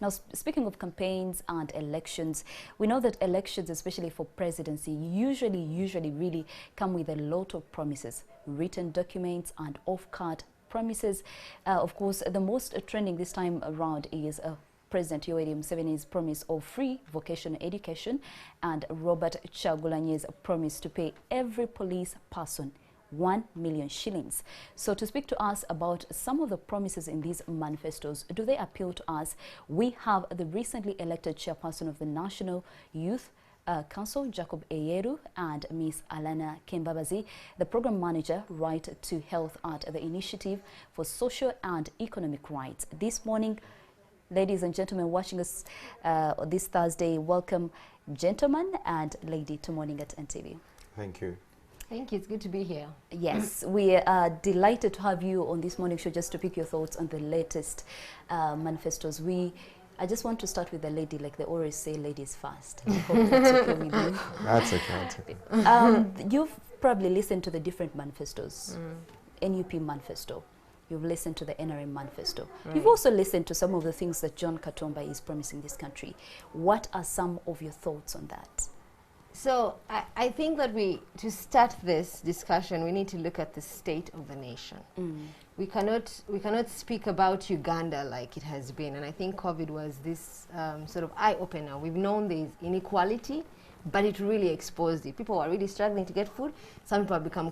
Now, speaking of campaigns and elections, we know that elections, especially for presidency, usually really come with a lot of promises, written documents and off-card promises. Of course, the most trending this time around is President Yoweri Museveni's promise of free vocational education and Robert Chagulanyi's promise to pay every police person 1 million shillings. So to speak to us about some of the promises in these manifestos, do they appeal to us? We have the recently elected chairperson of the National Youth Council, Jacob Eyeru, and Ms. Allana Kembabazi, the program manager, Right to Health at the Initiative for Social and Economic Rights. This morning, ladies and gentlemen watching us this Thursday, welcome gentlemen and lady to Morning at NTV. Thank you. Thank you. It's good to be here. Yes, we are delighted to have you on this morning show just to pick your thoughts on the latest manifestos. I just want to start with the lady, like they always say, ladies first. I hope that's okay with you. That's okay. You've probably listened to the different manifestos. NUP manifesto. You've listened to the NRA Manifesto. Right. You've also listened to some of the things that John Katumba is promising this country. What are some of your thoughts on that? So I think that to start this discussion, we need to look at the state of the nation. We cannot speak about Uganda like it has been, and I think COVID was this sort of eye-opener. We've known there is inequality, but it really exposed it. People are really struggling to get food. Some people have become,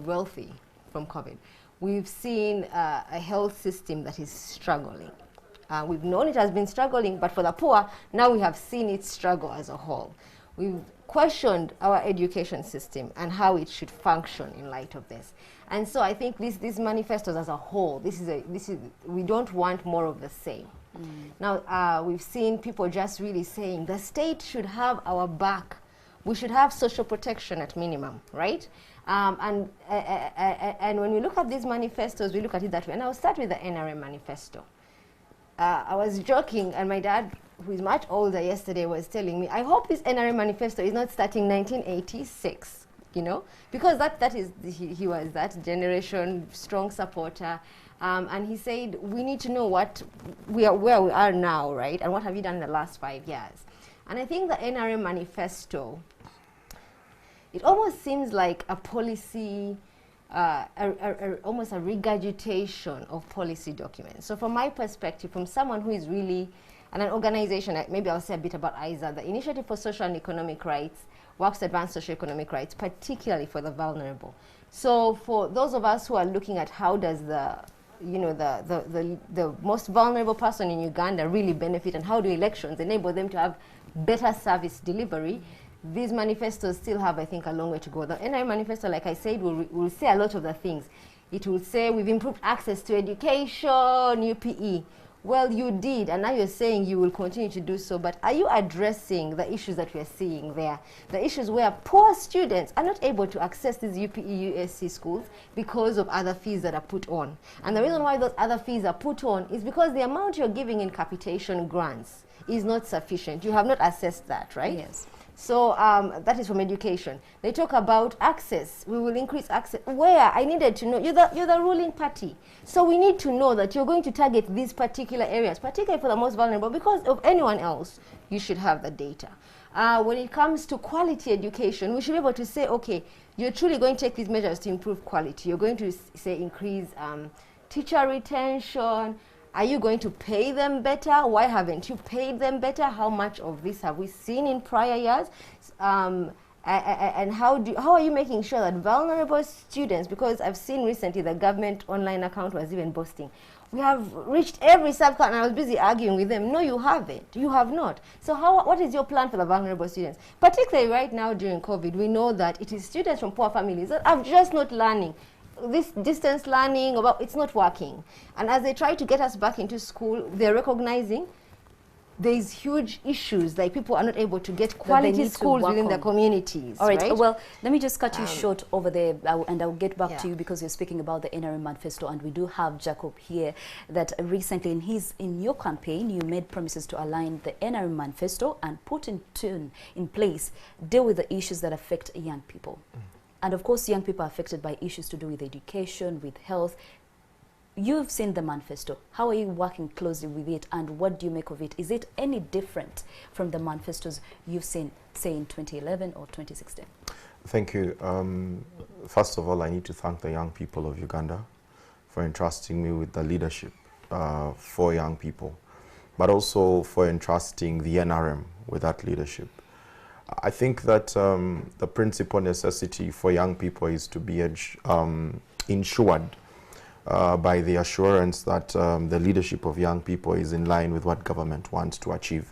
wealthy from COVID. We've seen a health system that is struggling. We've known it has been struggling, but for the poor, now we have seen it struggle as a whole. We've questioned our education system and how it should function in light of this. And so I think these manifestos as a whole, we don't want more of the same. Now, we've seen people just really saying the state should have our back. We should have social protection at minimum, right? And when we look at these manifestos, we look at it that way. And I'll start with the NRA Manifesto. I was joking, and my dad, who is much older, yesterday was telling me, I hope this NRA Manifesto is not starting 1986, because he was that generation strong supporter. And he said, we need to know where we are now, right? And what have you done in the last 5 years? And I think the NRA Manifesto, it almost seems like a policy, almost a regurgitation of policy documents. So from my perspective, from someone who is really, and an organization, maybe I'll say a bit about ISA, the Initiative for Social and Economic Rights works to advance socio-economic rights, particularly for the vulnerable. So for those of us who are looking at how does the most vulnerable person in Uganda really benefit, and how do elections enable them to have better service delivery, these manifestos still have, I think, a long way to go. The NRA Manifesto, like I said, will say a lot of the things. It will say we've improved access to education, UPE. Well, you did, and now you're saying you will continue to do so, but are you addressing the issues that we're seeing there? The issues where poor students are not able to access these UPE, USC schools because of other fees that are put on. And the reason why those other fees are put on is because the amount you're giving in capitation grants is not sufficient. You have not assessed that, right? Yes. So that is from education. They talk about access. We will increase access. Where? I needed to know. You're the ruling party. So we need to know that you're going to target these particular areas, particularly for the most vulnerable, because of anyone else, you should have the data. When it comes to quality education, we should be able to say, okay, you're truly going to take these measures to improve quality. You're going to say increase teacher retention. Are you going to pay them better? Why haven't you paid them better? How much of this have we seen in prior years? And how are you making sure that vulnerable students, because I've seen recently the government online account was even boasting, we have reached every subclass, and I was busy arguing with them. No, you haven't. You have not. So what is your plan for the vulnerable students? Particularly right now during COVID, we know that it is students from poor families that are just not learning. This distance learning, it's not working. And as they try to get us back into school, they're recognizing there's huge issues, like people are not able to get quality schools within their communities. All right, well, let me just cut you short over there, and I'll get back to you, because you're speaking about the NRA Manifesto, and we do have Jacob here, that recently in your campaign, you made promises to align the NRA Manifesto and put in place, deal with the issues that affect young people. And of course, young people are affected by issues to do with education, with health. you've seen the manifesto. How are you working closely with it, and what do you make of it? Is it any different from the manifestos you've seen, say, in 2011 or 2016? Thank you. First of all, I need to thank the young people of Uganda for entrusting me with the leadership for young people, but also for entrusting the NRM with that leadership. I think that the principal necessity for young people is to be ensured by the assurance that the leadership of young people is in line with what government wants to achieve,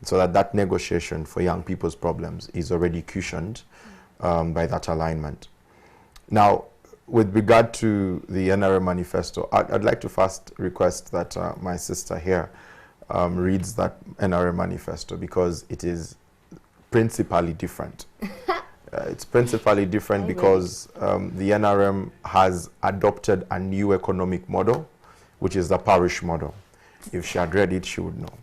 so that that negotiation for young people's problems is already cushioned by that alignment. Now, with regard to the Nra Manifesto, I'd like to first request that my sister here reads that Nra Manifesto, because it is principally different. It's principally different because the NRM has adopted a new economic model, which is the Parish Model. If she had read it, she would know.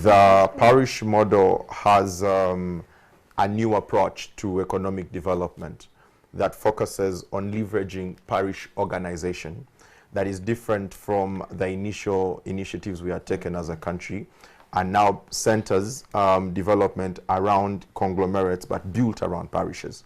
The Parish Model has a new approach to economic development that focuses on leveraging parish organization that is different from the initial initiatives we had taken as a country, and now centers development around conglomerates but built around parishes.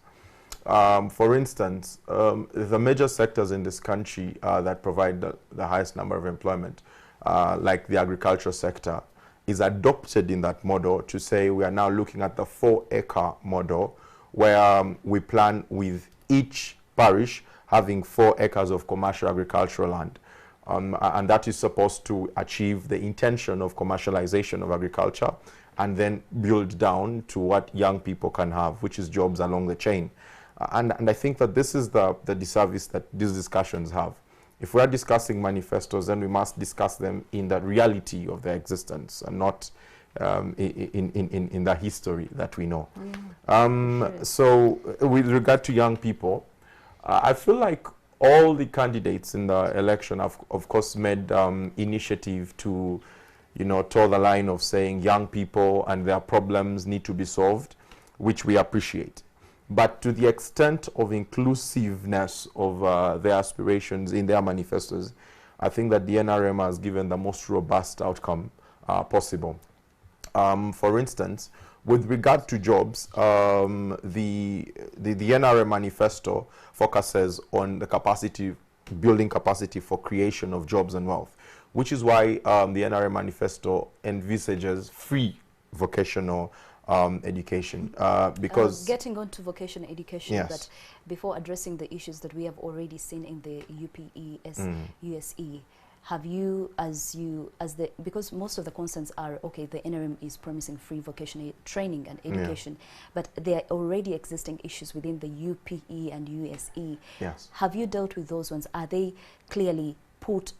For instance, the major sectors in this country that provide the highest number of employment, like the agricultural sector, is adopted in that model to say we are now looking at the 4-acre model, where we plan with each parish having 4 acres of commercial agricultural land. And that is supposed to achieve the intention of commercialization of agriculture and then build down to what young people can have, which is jobs along the chain. And I think that this is the disservice that these discussions have. If we are discussing manifestos, then we must discuss them in the reality of their existence and not in the history that we know. So with regard to young people, I feel like all the candidates in the election have, of course, made initiative to, toe the line of saying young people and their problems need to be solved, which we appreciate. But to the extent of inclusiveness of their aspirations in their manifestos, I think that the NRM has given the most robust outcome possible. For instance, with regard to jobs, the NRA Manifesto focuses on the building capacity for creation of jobs and wealth, which is why the NRA Manifesto envisages free vocational education. Because getting on to vocational education, yes. But before addressing the issues that we have already seen in the UPE, USE, have you, because most of the concerns are, okay, the NRM is promising free vocational training and education, but there are already existing issues within the UPE and USE. Yes. Have you dealt with those ones? Are they clearly put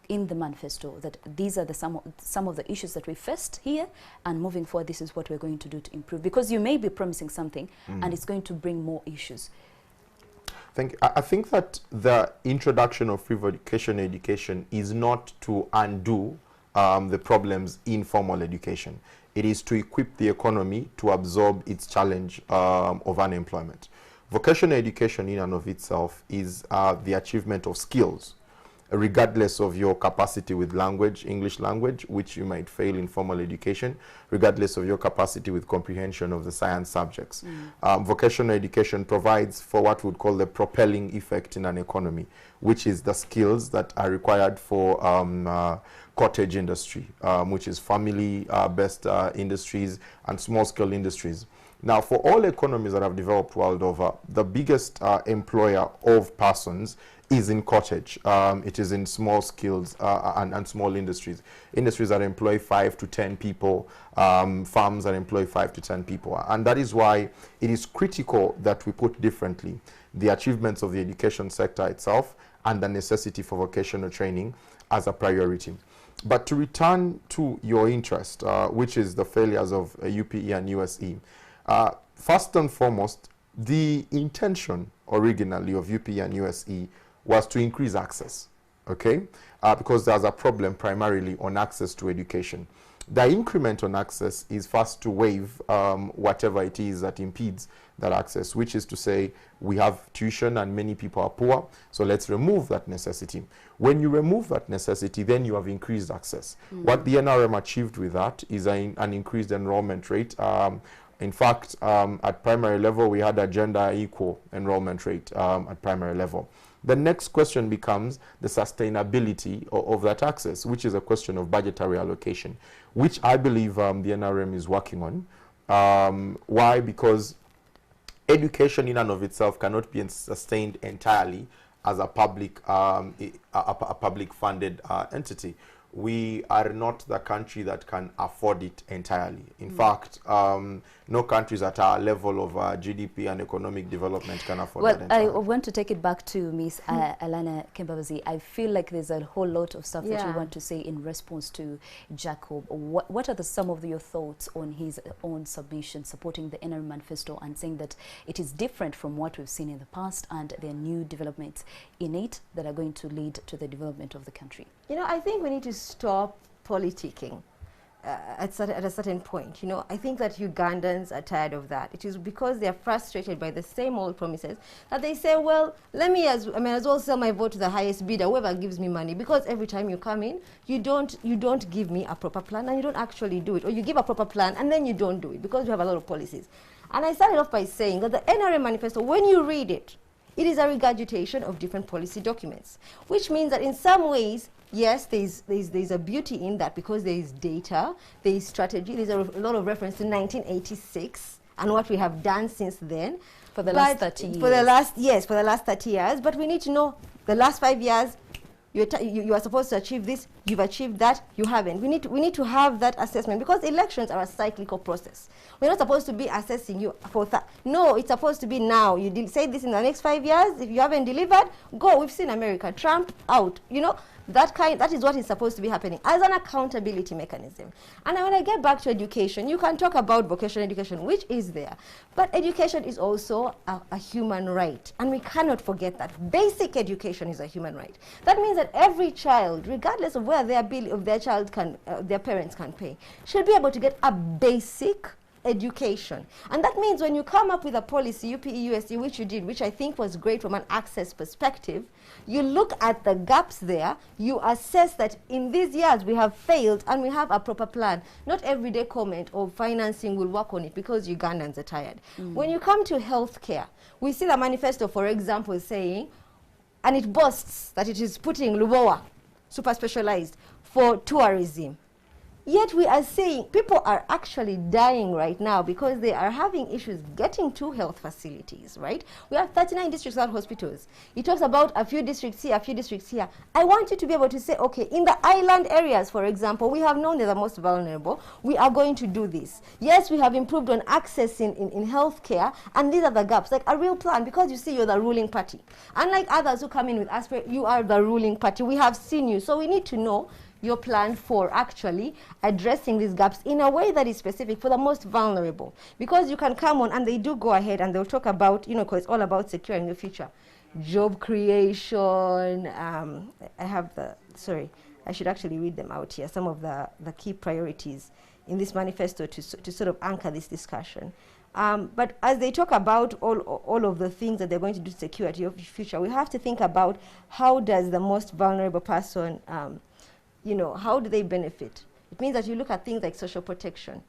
in the manifesto that these are some of the issues that we faced here, and moving forward, this is what we're going to do to improve? Because you may be promising something and it's going to bring more issues. I think that the introduction of free vocational education is not to undo the problems in formal education. It is to equip the economy to absorb its challenge of unemployment. Vocational education in and of itself is the achievement of skills, regardless of your capacity with language, English language, which you might fail in formal education, regardless of your capacity with comprehension of the science subjects. Vocational education provides for what we would call the propelling effect in an economy, which is the skills that are required for cottage industry, which is family-based industries and small-scale industries. Now, for all economies that have developed world over, the biggest employer of persons is in cottage. It is in small skills and small industries. Industries that employ 5 to 10 people, farms that employ 5 to 10 people. And that is why it is critical that we put differently the achievements of the education sector itself and the necessity for vocational training as a priority. But to return to your interest, which is the failures of UPE and USE, first and foremost, the intention originally of UPE and USE was to increase access okay? Because there's a problem primarily on access to education. The increment on access is first to waive whatever it is that impedes that access, which is to say we have tuition and many people are poor, so let's remove that necessity. When you remove that necessity, then you have increased access. What the NRM achieved with that is an increased enrollment rate. In fact, at primary level, we had a gender equal enrollment rate at primary level. The next question becomes the sustainability of that access, which is a question of budgetary allocation, which I believe the NRM is working on. Why? Because education in and of itself cannot be sustained entirely as a public funded entity. We are not the country that can afford it entirely. In fact, no countries at our level of GDP and economic development can afford that entirely. I want to take it back to Ms. Allana Kembabazi. I feel like there's a whole lot of stuff that you want to say in response to Jacob. What are some of your thoughts on his own submission supporting the Nra Manifesto and saying that it is different from what we've seen in the past and there are new developments in it that are going to lead to the development of the country? You know, I think we need to stop politicking at a certain point. You know, I think that Ugandans are tired of that. It is because they are frustrated by the same old promises that they say, well, I may as well sell my vote to the highest bidder, whoever gives me money, because every time you come in, you don't give me a proper plan and you don't actually do it, or you give a proper plan and then you don't do it because you have a lot of policies. And I started off by saying that the NRA Manifesto, when you read it, it is a regurgitation of different policy documents, which means that in some ways, yes, there's a beauty in that because there is data, there is strategy, there's a lot of reference to 1986 and what we have done since then. For the last 30 years. For the last 30 years. But we need to know the last 5 years, you are supposed to achieve this, you've achieved that, you haven't. We need to have that assessment because elections are a cyclical process. We're not supposed to be assessing you for that. No, it's supposed to be now. You say this in the next 5 years. If you haven't delivered, go. We've seen America, Trump out. You know, that is what is supposed to be happening as an accountability mechanism. And when I get back to education, you can talk about vocational education, which is there. But education is also a human right. And we cannot forget that. Basic education is a human right. That means that every child, regardless of where their parents can pay, should be able to get a basic education. And that means when you come up with a policy, UPE, USC, which you did, which I think was great from an access perspective, you look at the gaps there, you assess that in these years we have failed and we have a proper plan. Not everyday comment or financing will work on it because Ugandans are tired. When you come to healthcare, we see the manifesto, for example, saying, and it boasts that it is putting Lubowa, super specialized, for tourism. Yet we are saying people are actually dying right now because they are having issues getting to health facilities, right? We have 39 districts without hospitals. It talks about a few districts here, a few districts here. I want you to be able to say, okay, in the island areas, for example, we have known they're the most vulnerable. We are going to do this. Yes, we have improved on access in healthcare, and these are the gaps, like a real plan, because you see you're the ruling party. Unlike others who come in with aspirate, you are the ruling party. We have seen you. So we need to know your plan for actually addressing these gaps in a way that is specific for the most vulnerable. Because you can come on and they do go ahead and they'll talk about, you know, because it's all about securing the future. Job creation, I should actually read them out here, some of the key priorities in this manifesto to sort of anchor this discussion. But as they talk about all of the things that they're going to do to secure your future, we have to think about how does the most vulnerable person you know, how do they benefit? It means that you look at things like social protection.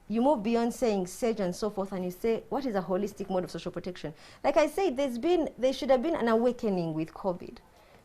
You move beyond saying SAGE and so forth, and you say, what is a holistic mode of social protection? Like I said, there should have been an awakening with COVID.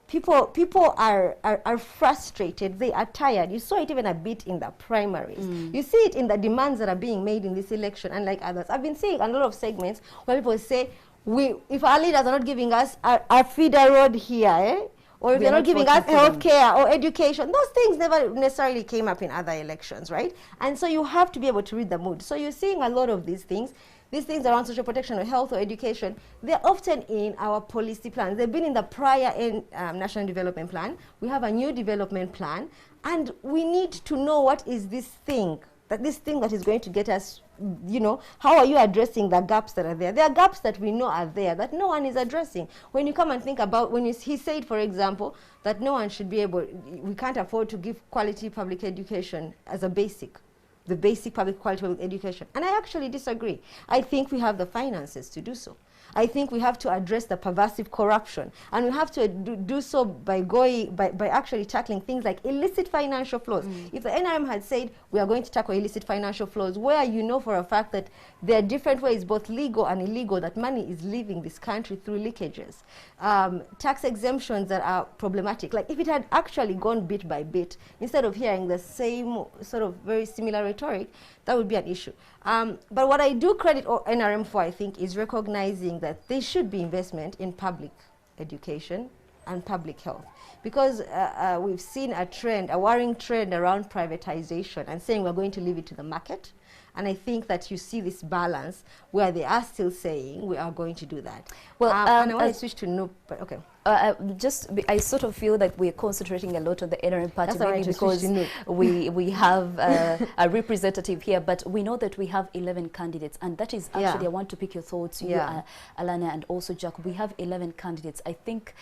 People are frustrated. They are tired. You saw it even a bit in the primaries. You see it in the demands that are being made in this election, unlike others. I've been seeing a lot of segments where people say, if our leaders are not giving us our feeder road here, or if they're not giving us healthcare or education, those things never necessarily came up in other elections, right? And so you have to be able to read the mood. So you're seeing a lot of these things around social protection or health or education, they're often in our policy plans. They've been in the prior National Development Plan. We have a new development plan, and we need to know what is this thing that this thing that is going to get us, you know, how are you addressing the gaps that are there? There are gaps that we know are there that no one is addressing. When you come and think about, he said, for example, that no one should be able, we can't afford to give quality public education as a basic, the basic public quality public education. And I actually disagree. I think we have the finances to do so. I think we have to address the pervasive corruption, and we have to do so by actually tackling things like illicit financial flows. If the NRM had said we are going to tackle illicit financial flows, where you know for a fact that there are different ways, both legal and illegal, that money is leaving this country through leakages, tax exemptions that are problematic. Like if it had actually gone bit by bit, instead of hearing the same sort of very similar rhetoric, that would be an issue. But what I do credit NRM for, I think, is recognizing that there should be investment in public education and public health. Because we've seen a trend, a worrying trend around privatization and saying we're going to leave it to the market. And I think that you see this balance where they are still saying we are going to do that. Well, and I want to switch to NUP, but okay. I sort of feel that we're concentrating a lot on the NRM party, maybe because we have a representative here, but we know that we have 11 candidates, and that is actually, I want to pick your thoughts, you, Allana, and also Jack. We have 11 candidates. I think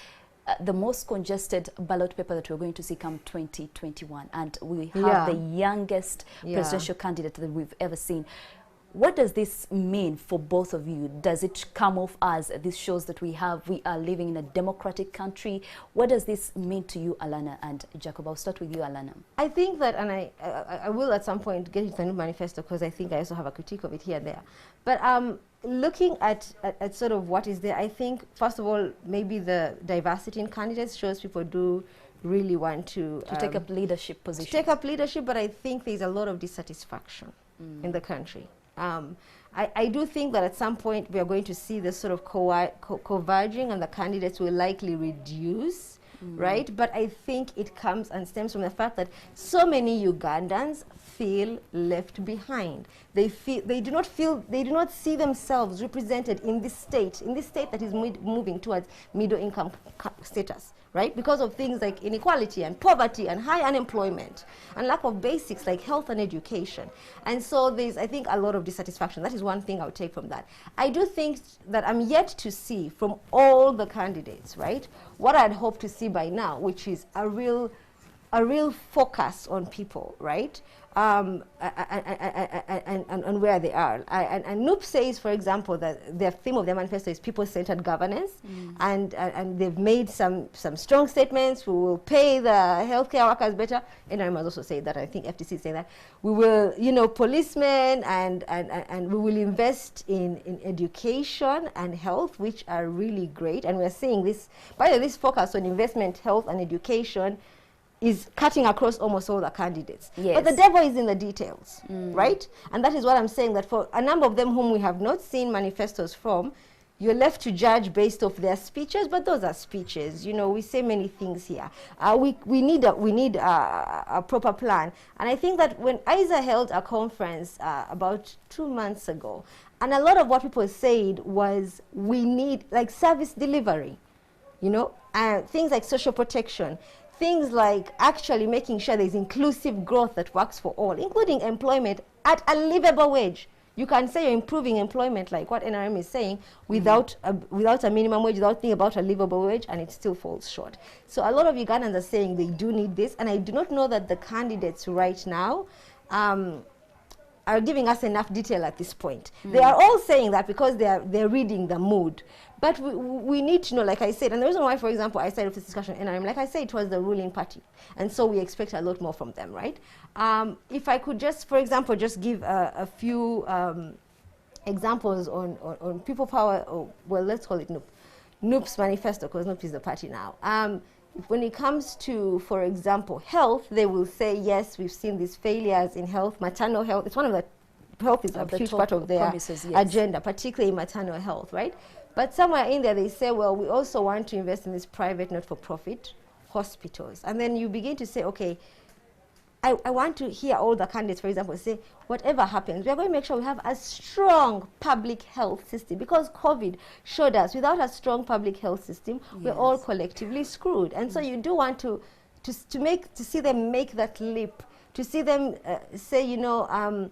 the most congested ballot paper that we're going to see come 2021, and we have the youngest presidential candidate that we've ever seen. What does this mean for both of you? Does it come off as this shows that we are living in a democratic country? What does this mean to you, Allana and Jacob? I'll start with you, Allana. I think that, and I will at some point get into the NRA Manifesto, because I think I also have a critique of it here and there. But looking at sort of what is there, I think, first of all, maybe the diversity in candidates shows people do really want to take up leadership positions. To take up leadership, but I think there's a lot of dissatisfaction in the country. I do think that at some point we are going to see this sort of converging, and the candidates will likely reduce, right? But I think it comes and stems from the fact that so many Ugandans feel left behind. They do not see themselves represented in this state that is moving towards middle income status, right? Because of things like inequality and poverty and high unemployment and lack of basics like health and education. And so there's, I think, a lot of dissatisfaction. That is one thing I'll take from that. I do think that I'm yet to see from all the candidates, right, what I'd hoped to see by now, which is a real focus on people, right? And where they are. And NUP says, for example, that their theme of their manifesto is people-centered governance, and they've made some strong statements. We will pay the healthcare workers better. NRM has also said that. I think FTC is saying that. We will, you know, policemen, and we will invest in education and health, which are really great. And we're seeing this, by the way, this focus on investment, health, and education is cutting across almost all the candidates. Yes. But the devil is in the details, right? And that is what I'm saying, that for a number of them whom we have not seen manifestos from, you're left to judge based off their speeches, but those are speeches. You know, we say many things here. We need a proper plan. And I think that when ISA held a conference about 2 months ago, and a lot of what people said was we need like service delivery, you know, things like social protection, things like actually making sure there's inclusive growth that works for all, including employment at a livable wage. You can say you're improving employment, like what NRM is saying, without a minimum wage, without thinking about a livable wage, and it still falls short. So a lot of Ugandans are saying they do need this, and I do not know that the candidates right now are giving us enough detail at this point. They are all saying that because they're reading the mood. But we need to know, like I said, and the reason why, for example, I started this discussion in NRM, like I said, it was the ruling party. And so we expect a lot more from them, right? If I could just, for example, just give a few examples on people power, or, well, let's call it NUP. NUP's manifesto, because NUP is the party now. When it comes to, for example, health, they will say, yes, we've seen these failures in health, maternal health. It's one of the, health is a huge part of their agenda, particularly maternal health, right? But somewhere in there they say, well, we also want to invest in these private, not-for-profit hospitals. And then you begin to say, okay, I want to hear all the candidates, for example, say, whatever happens, we're going to make sure we have a strong public health system, because COVID showed us without a strong public health system, we're all collectively screwed. And so you do want to see them make that leap to see them say, you know, and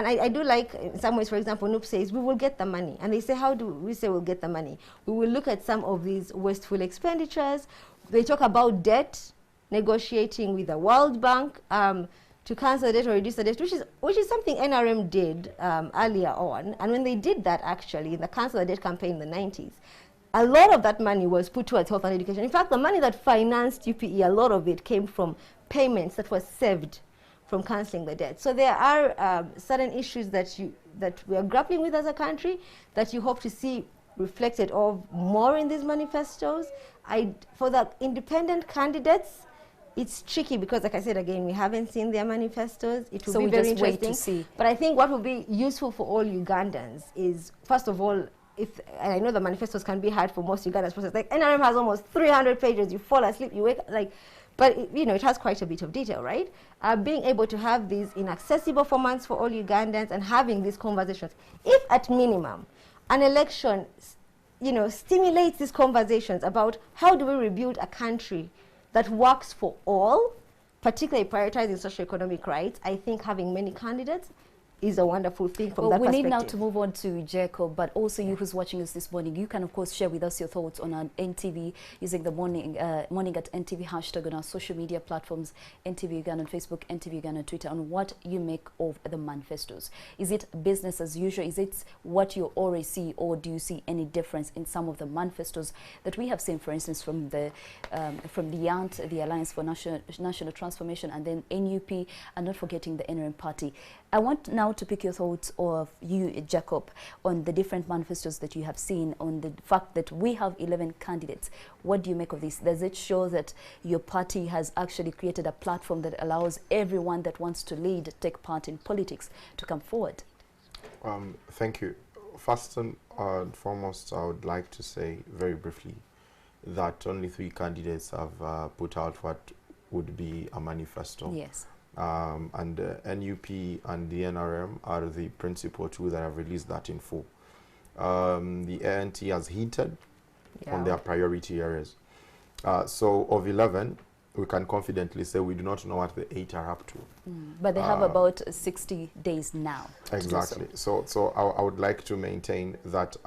I do like, in some ways, for example, Noop says, we will get the money. And they say, how do we say we'll get the money? We will look at some of these wasteful expenditures. They talk about debt, negotiating with the World Bank to cancel the debt or reduce the debt, which is something NRM did earlier on. And when they did that, actually, in the cancel the debt campaign in the 90s, a lot of that money was put towards health and education. In fact, the money that financed UPE, a lot of it came from payments that were saved from cancelling the debt. So there are certain issues that we are grappling with as a country that you hope to see reflected of more in these manifestos. For the independent candidates, it's tricky because, like I said again, we haven't seen their manifestos. It will be very interesting. Wait to see. But I think what will be useful for all Ugandans is, first of all, and I know the manifestos can be hard for most Ugandans process. Like NRM has almost 300 pages. You fall asleep, you wake but it has quite a bit of detail, right? Being able to have these in accessible formats for all Ugandans and having these conversations, if at minimum, an election, stimulates these conversations about how do we rebuild a country that works for all, particularly prioritizing socioeconomic rights. I think having many candidates is a wonderful thing from that perspective. We need now to move on to Jacob, but also you who's watching us this morning, you can of course share with us your thoughts on our NTV using the morning at NTV hashtag on our social media platforms, NTV Uganda on Facebook, NTV Uganda on Twitter, on what you make of the manifestos. Is it business as usual? Is it what you already see, or do you see any difference in some of the manifestos that we have seen, for instance, from the ANT, the Alliance for National Transformation, and then NUP, and not forgetting the NRM party? I want now to pick your thoughts of you, Jacob, on the different manifestos that you have seen, on the fact that we have 11 candidates. What do you make of this? Does it show that your party has actually created a platform that allows everyone that wants to lead, take part in politics, to come forward? Thank you. First and foremost, I would like to say very briefly that only 3 candidates have put out what would be a manifesto. Yes. And NUP and the NRM are the principal 2 that have released that in full. The ANT has hinted on their priority areas. So of 11, we can confidently say we do not know what the 8 are up to. But they have about 60 days now. Exactly. So I would like to maintain that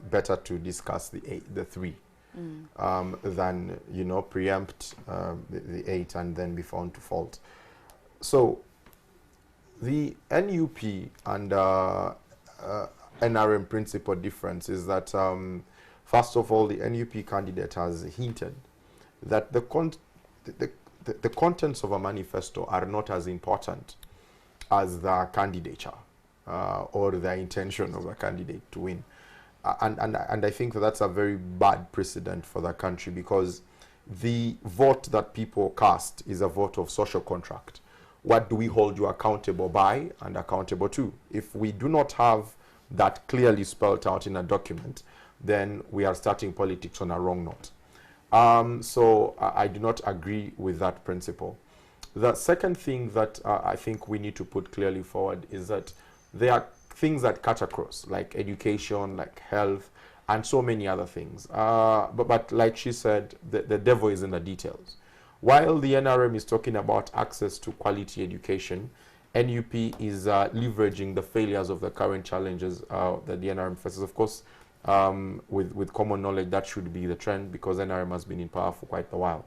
better to discuss the 3 than preempt the 8 and then be found to fault. So the NUP and NRM principal difference is that, first of all, the NUP candidate has hinted that the contents of a manifesto are not as important as the candidature or the intention of the candidate to win. And I think that's a very bad precedent for the country, because the vote that people cast is a vote of social contract. What do we hold you accountable by and accountable to? If we do not have that clearly spelled out in a document, then we are starting politics on a wrong note. So I do not agree with that principle. The second thing that I think we need to put clearly forward is that there are things that cut across, like education, like health, and so many other things. But like she said, the devil is in the details. While the NRM is talking about access to quality education, NUP is leveraging the failures of the current challenges that the NRM faces. Of course, with common knowledge, that should be the trend, because NRM has been in power for quite a while.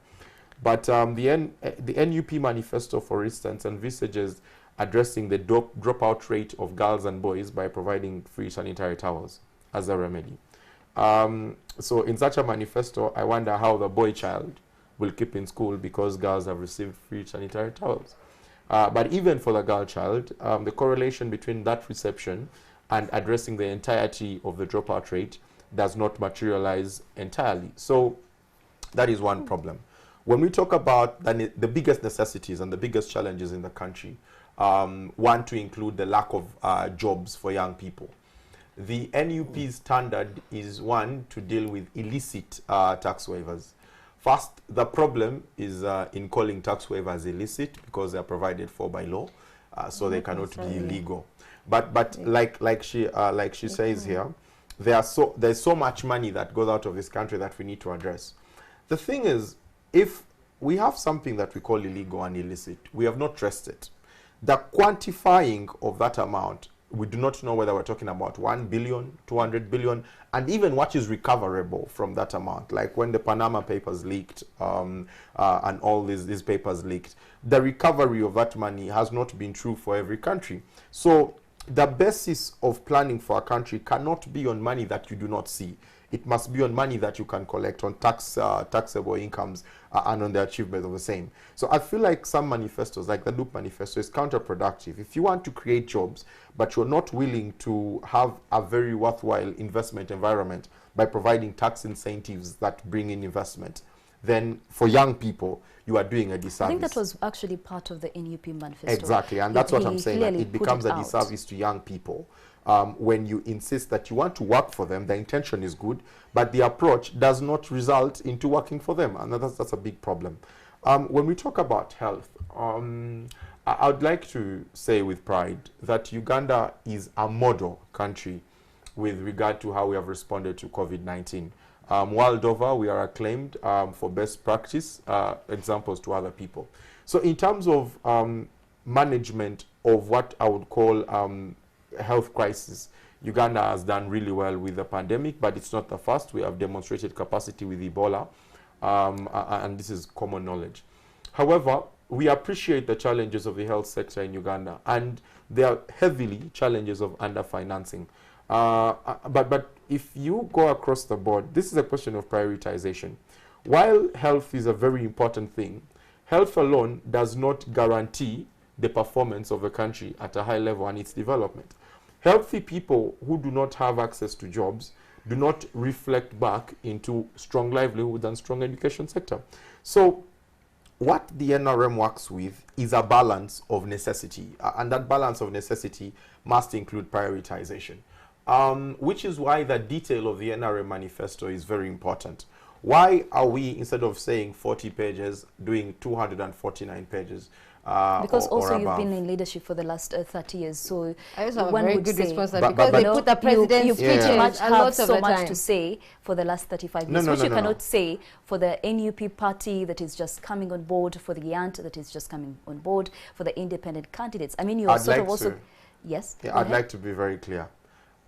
But the NUP manifesto, for instance, envisages addressing the dropout rate of girls and boys by providing free sanitary towels as a remedy. So in such a manifesto, I wonder how the boy child will keep in school because girls have received free sanitary towels. But even for the girl child, the correlation between that reception and addressing the entirety of the dropout rate does not materialize entirely. So that is one problem. When we talk about the biggest necessities and the biggest challenges in the country, one to include the lack of jobs for young people. The NUP's standard is one to deal with illicit tax waivers. First, the problem is in calling tax waivers illicit because they are provided for by law, so they cannot be illegal. But like she says here, there's so much money that goes out of this country that we need to address. The thing is, if we have something that we call illegal and illicit. We have not traced it. The quantifying of that amount, we do not know whether we're talking about 1 billion, 200 billion, and even what is recoverable from that amount. Like when the Panama Papers leaked and all these papers leaked, the recovery of that money has not been true for every country. So the basis of planning for a country cannot be on money that you do not see. It must be on money that you can collect on taxable incomes and on the achievement of the same. So I feel like some manifestos, like the Loop Manifesto, is counterproductive. If you want to create jobs, but you're not willing to have a very worthwhile investment environment by providing tax incentives that bring in investment, then for young people, you are doing a disservice. I think that was actually part of the NUP manifesto. Exactly, and that's what I'm saying. That it becomes a disservice to young people when you insist that you want to work for them. The intention is good, but the approach does not result into working for them, and that's a big problem. When we talk about health, I would like to say with pride that Uganda is a model country with regard to how we have responded to COVID-19. World over, we are acclaimed for best practice examples to other people. So in terms of management of what I would call health crisis, Uganda has done really well with the pandemic, but it's not the first. We have demonstrated capacity with Ebola, and this is common knowledge. However, we appreciate the challenges of the health sector in Uganda, and there are heavily challenges of underfinancing. But if you go across the board, this is a question of prioritization. While health is a very important thing, health alone does not guarantee the performance of a country at a high level and its development. Healthy people who do not have access to jobs do not reflect back into strong livelihood and strong education sector. So what the NRM works with is a balance of necessity, and that balance of necessity must include prioritization. Which is why the detail of the NRA Manifesto is very important. Why are we, instead of saying 40 pages, doing 249 pages? Because also you've been in leadership for the last 30 years, so I also have one a very would good say, response but because they put the president's you pretty much a lot have of so the much time to say for the last 35 years, which you cannot say for the NUP party that is just coming on board, for the YANT that is just coming on board, for the independent candidates. I mean, you're sort of also... Yes? Yeah, I'd like to be very clear.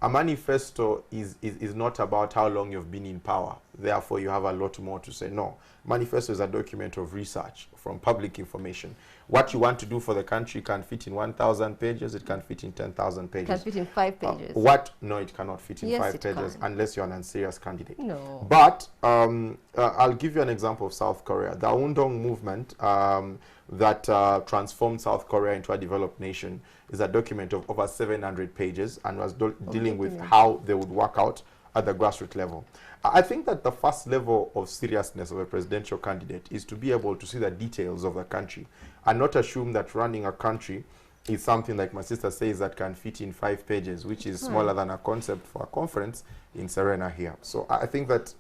A manifesto is not about how long you've been in power. Therefore, you have a lot more to say. No. Manifesto is a document of research from public information. What you want to do for the country can fit in 1,000 pages. It can fit in 10,000 pages. It can fit in 5 pages. No, it cannot fit in 5 pages unless you're an unserious candidate. No. But I'll give you an example of South Korea. The Undong movement that transformed South Korea into a developed nation is a document of over 700 pages and was dealing with how they would work out at the grassroots level. I think that the first level of seriousness of a presidential candidate is to be able to see the details of the country and not assume that running a country is something, like my sister says, that can fit in 5 pages, which is smaller than a concept for a conference in Serena here. So I think that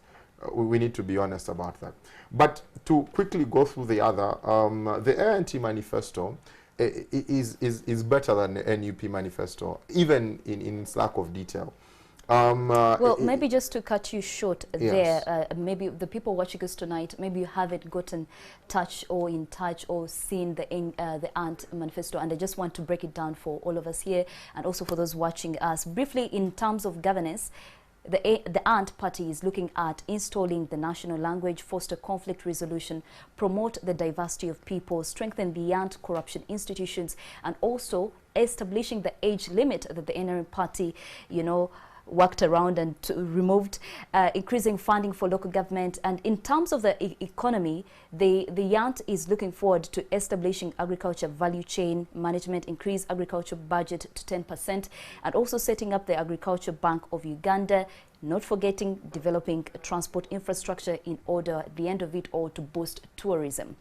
we need to be honest about that. But to quickly go through the other, the NT Manifesto is better than the NUP Manifesto, even in its lack of detail. Well, maybe just to cut you short yes. there, maybe the people watching us tonight, maybe you haven't gotten in touch or seen the ANT Manifesto, and I just want to break it down for all of us here and also for those watching us. Briefly, in terms of governance, the ANT party is looking at installing the national language, foster conflict resolution, promote the diversity of people, strengthen the anti-corruption institutions, and also establishing the age limit that the NRM party, worked around and removed, increasing funding for local government. And in terms of the economy, the YANT is looking forward to establishing agriculture value chain management, increase agriculture budget to 10%, and also setting up the Agriculture Bank of Uganda, not forgetting developing transport infrastructure in order, at the end of it all, to boost tourism.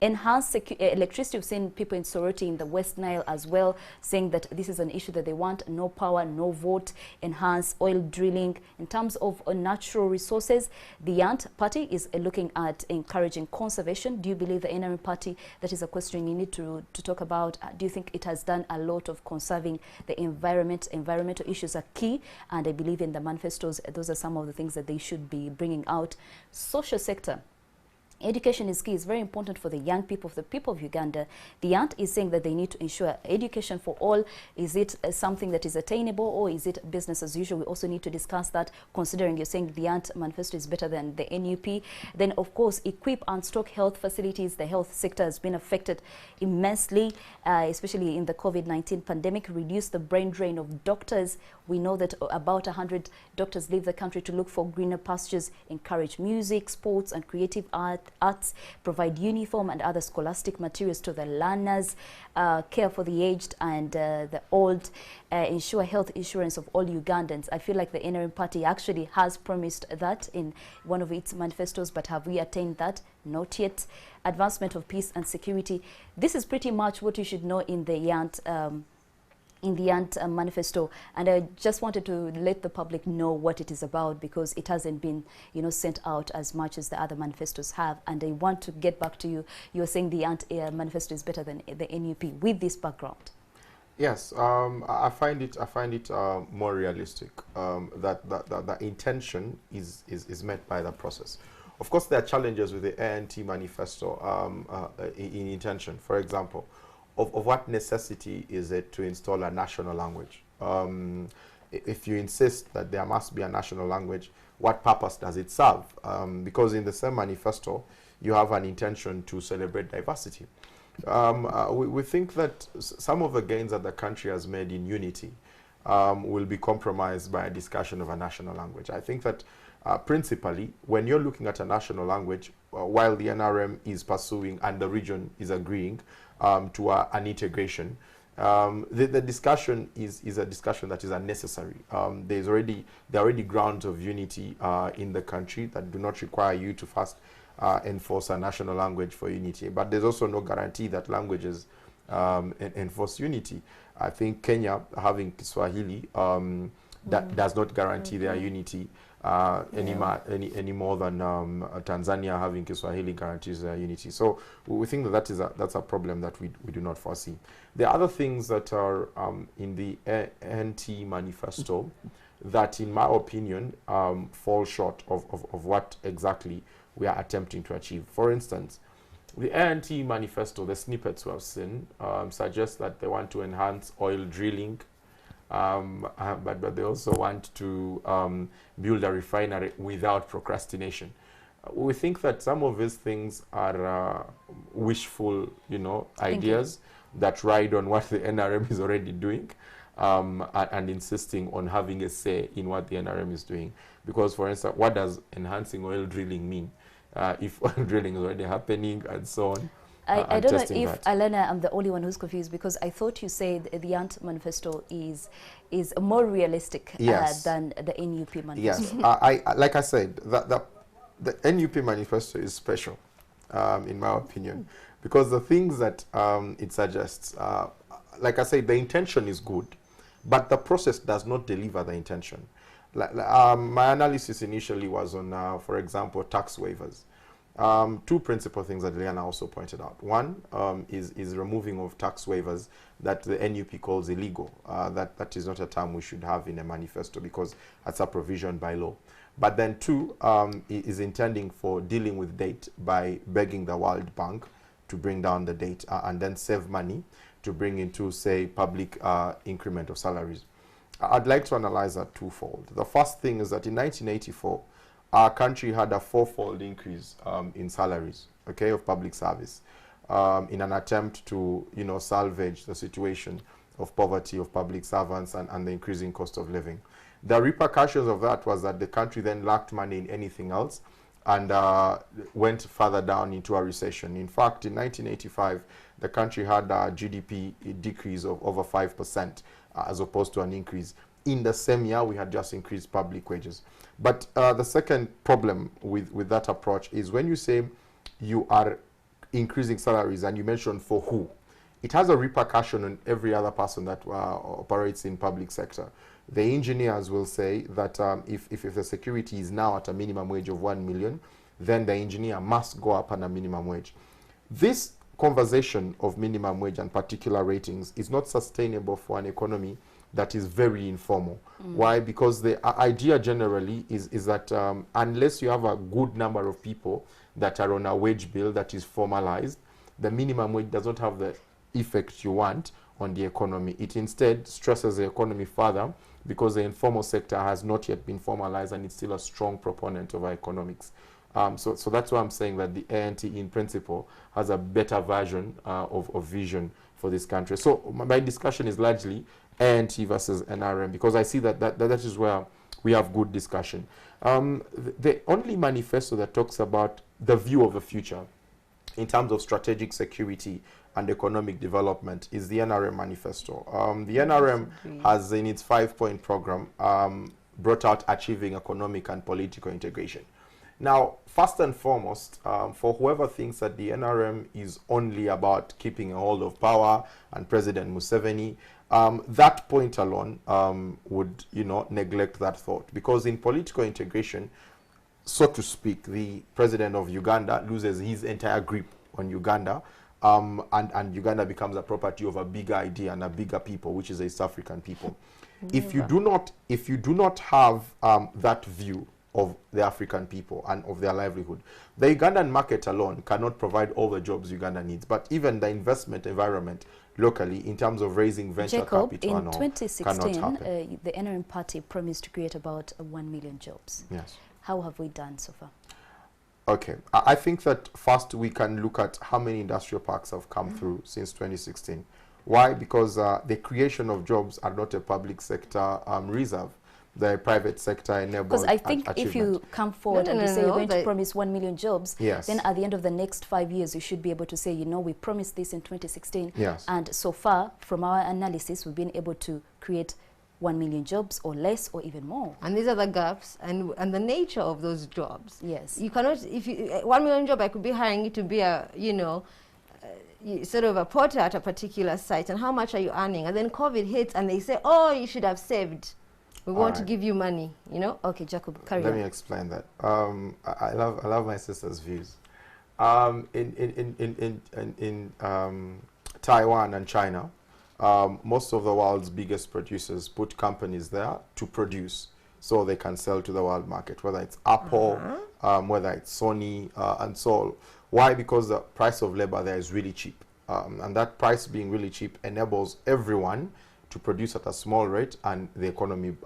Enhance electricity. We've seen people in Soroti in the West Nile as well saying that this is an issue that they want. No power, no vote. Enhance oil drilling. In terms of natural resources, the YANT party is looking at encouraging conservation. Do you believe the NRM party, that is a question you need to talk about, do you think it has done a lot of conserving the environment? Environmental issues are key, and I believe in the manifestos, those are some of the things that they should be bringing out. Social sector. Education is key. It's very important for the young people, for the people of Uganda. The aunt is saying that they need to ensure education for all. Is it something that is attainable, or is it business as usual? We also need to discuss that, considering you're saying the aunt manifesto is better than the NUP. Then, of course, equip and stock health facilities. The health sector has been affected immensely, especially in the COVID-19 pandemic. Reduce the brain drain of doctors. We know that about 100 doctors leave the country to look for greener pastures. Encourage music, sports, and creative arts, provide uniform and other scholastic materials to the learners, care for the aged and the old, ensure health insurance of all Ugandans. I feel like the NRM party actually has promised that in one of its manifestos, but have we attained that? Not yet. Advancement of peace and security. This is pretty much what you should know in the manifesto, and I just wanted to let the public know what it is about, because it hasn't been, sent out as much as the other manifestos have. And I want to get back to you. You're saying the manifesto is better than the NUP with this background. Yes, I find it more realistic that the intention is met by the process. Of course, there are challenges with the ANT manifesto in intention. For example, of what necessity is it to install a national language? If you insist that there must be a national language, what purpose does it serve? Because in the same manifesto, you have an intention to celebrate diversity. We think that some of the gains that the country has made in unity will be compromised by a discussion of a national language. I think that principally, when you're looking at a national language, while the NRM is pursuing and the region is agreeing to an integration, the discussion is a discussion that is unnecessary. There are already grounds of unity in the country that do not require you to first enforce a national language for unity. But there's also no guarantee that languages enforce unity. I think Kenya having Kiswahili that does not guarantee their unity any more than Tanzania having Kiswahili guarantees their unity. So we think that that's a problem that we do not foresee. There are other things that are in the NT manifesto that, in my opinion, fall short of what exactly we are attempting to achieve. For instance, the ANT manifesto, the snippets we have seen, suggest that they want to enhance oil drilling, but they also want to build a refinery without procrastination. We think that some of these things are wishful, ideas that ride on what the NRM is already doing, and insisting on having a say in what the NRM is doing. Because, for instance, what does enhancing oil drilling mean? If oil drilling is already happening and so on. I don't know if, Allana, I'm the only one who's confused, because I thought you said the ANT manifesto is more realistic than the NUP manifesto. Yes, like I said, the NUP manifesto is special, in my opinion, because the things that it suggests, like I said, the intention is good, but the process does not deliver the intention. My analysis initially was on, for example, tax waivers. Two principal things that Allana also pointed out. One is removing of tax waivers that the NUP calls illegal. That is not a term we should have in a manifesto, because that's a provision by law. But then two is intending for dealing with debt by begging the World Bank to bring down the debt and then save money to bring into, say, public increment of salaries. I'd like to analyze that twofold. The first thing is that in 1984, our country had a fourfold increase in salaries, of public service, in an attempt to, salvage the situation of poverty of public servants and the increasing cost of living. The repercussions of that was that the country then lacked money in anything else and went further down into a recession. In fact, in 1985, the country had a GDP decrease of over 5%, as opposed to an increase. In the same year, we had just increased public wages. But the second problem with that approach is when you say you are increasing salaries and you mention for who, it has a repercussion on every other person that operates in public sector. The engineers will say that if the security is now at a minimum wage of 1 million, then the engineer must go up on a minimum wage. This conversation of minimum wage and particular ratings is not sustainable for an economy that is very informal. Why? Because the idea generally is that unless you have a good number of people that are on a wage bill that is formalized. The minimum wage does not have the effect you want on the economy. It instead stresses the economy further because the informal sector has not yet been formalized and it's still a strong proponent of our economics. So that's why I'm saying that the ANT in principle has a better version of vision for this country. So my discussion is largely ANT versus NRM, because I see that is where we have good discussion. The only manifesto that talks about the view of the future in terms of strategic security and economic development is the NRA Manifesto. The NRM has in its 5-point program brought out achieving economic and political integration. Now, first and foremost, for whoever thinks that the NRM is only about keeping a hold of power and President Museveni, that point alone would, neglect that thought. Because in political integration, so to speak, the president of Uganda loses his entire grip on Uganda, and Uganda becomes a property of a bigger idea and a bigger people, which is the East African people. If you do not have that view of the African people and of their livelihood, the Ugandan market alone cannot provide all the jobs Uganda needs, but even the investment environment locally in terms of raising venture capital in 2016, the NRM party promised to create about 1 million jobs. Yes. How have we done so far? Okay, I think that first we can look at how many industrial parks have come through since 2016. Why? Because the creation of jobs are not a public sector reserve. The private sector enables. Because I think if you come forward and you say you're going to promise 1 million jobs, yes, then at the end of the next 5 years, you should be able to say, we promised this in 2016. Yes. And so far, from our analysis, we've been able to create 1 million jobs or less or even more. And these are the gaps and the nature of those jobs. Yes. You cannot, if you, 1 million job, I could be hiring you to be a, sort of a porter at a particular site. And how much are you earning? And then COVID hits and they say, oh, you should have saved. We want to give you money, Okay, Jacob, carry on. Let me explain that. I love my sister's views. In Taiwan and China, most of the world's biggest producers put companies there to produce so they can sell to the world market, whether it's Apple, whether it's Sony, and so on. Why? Because the price of labor there is really cheap. And that price being really cheap enables everyone to produce at a small rate and the economy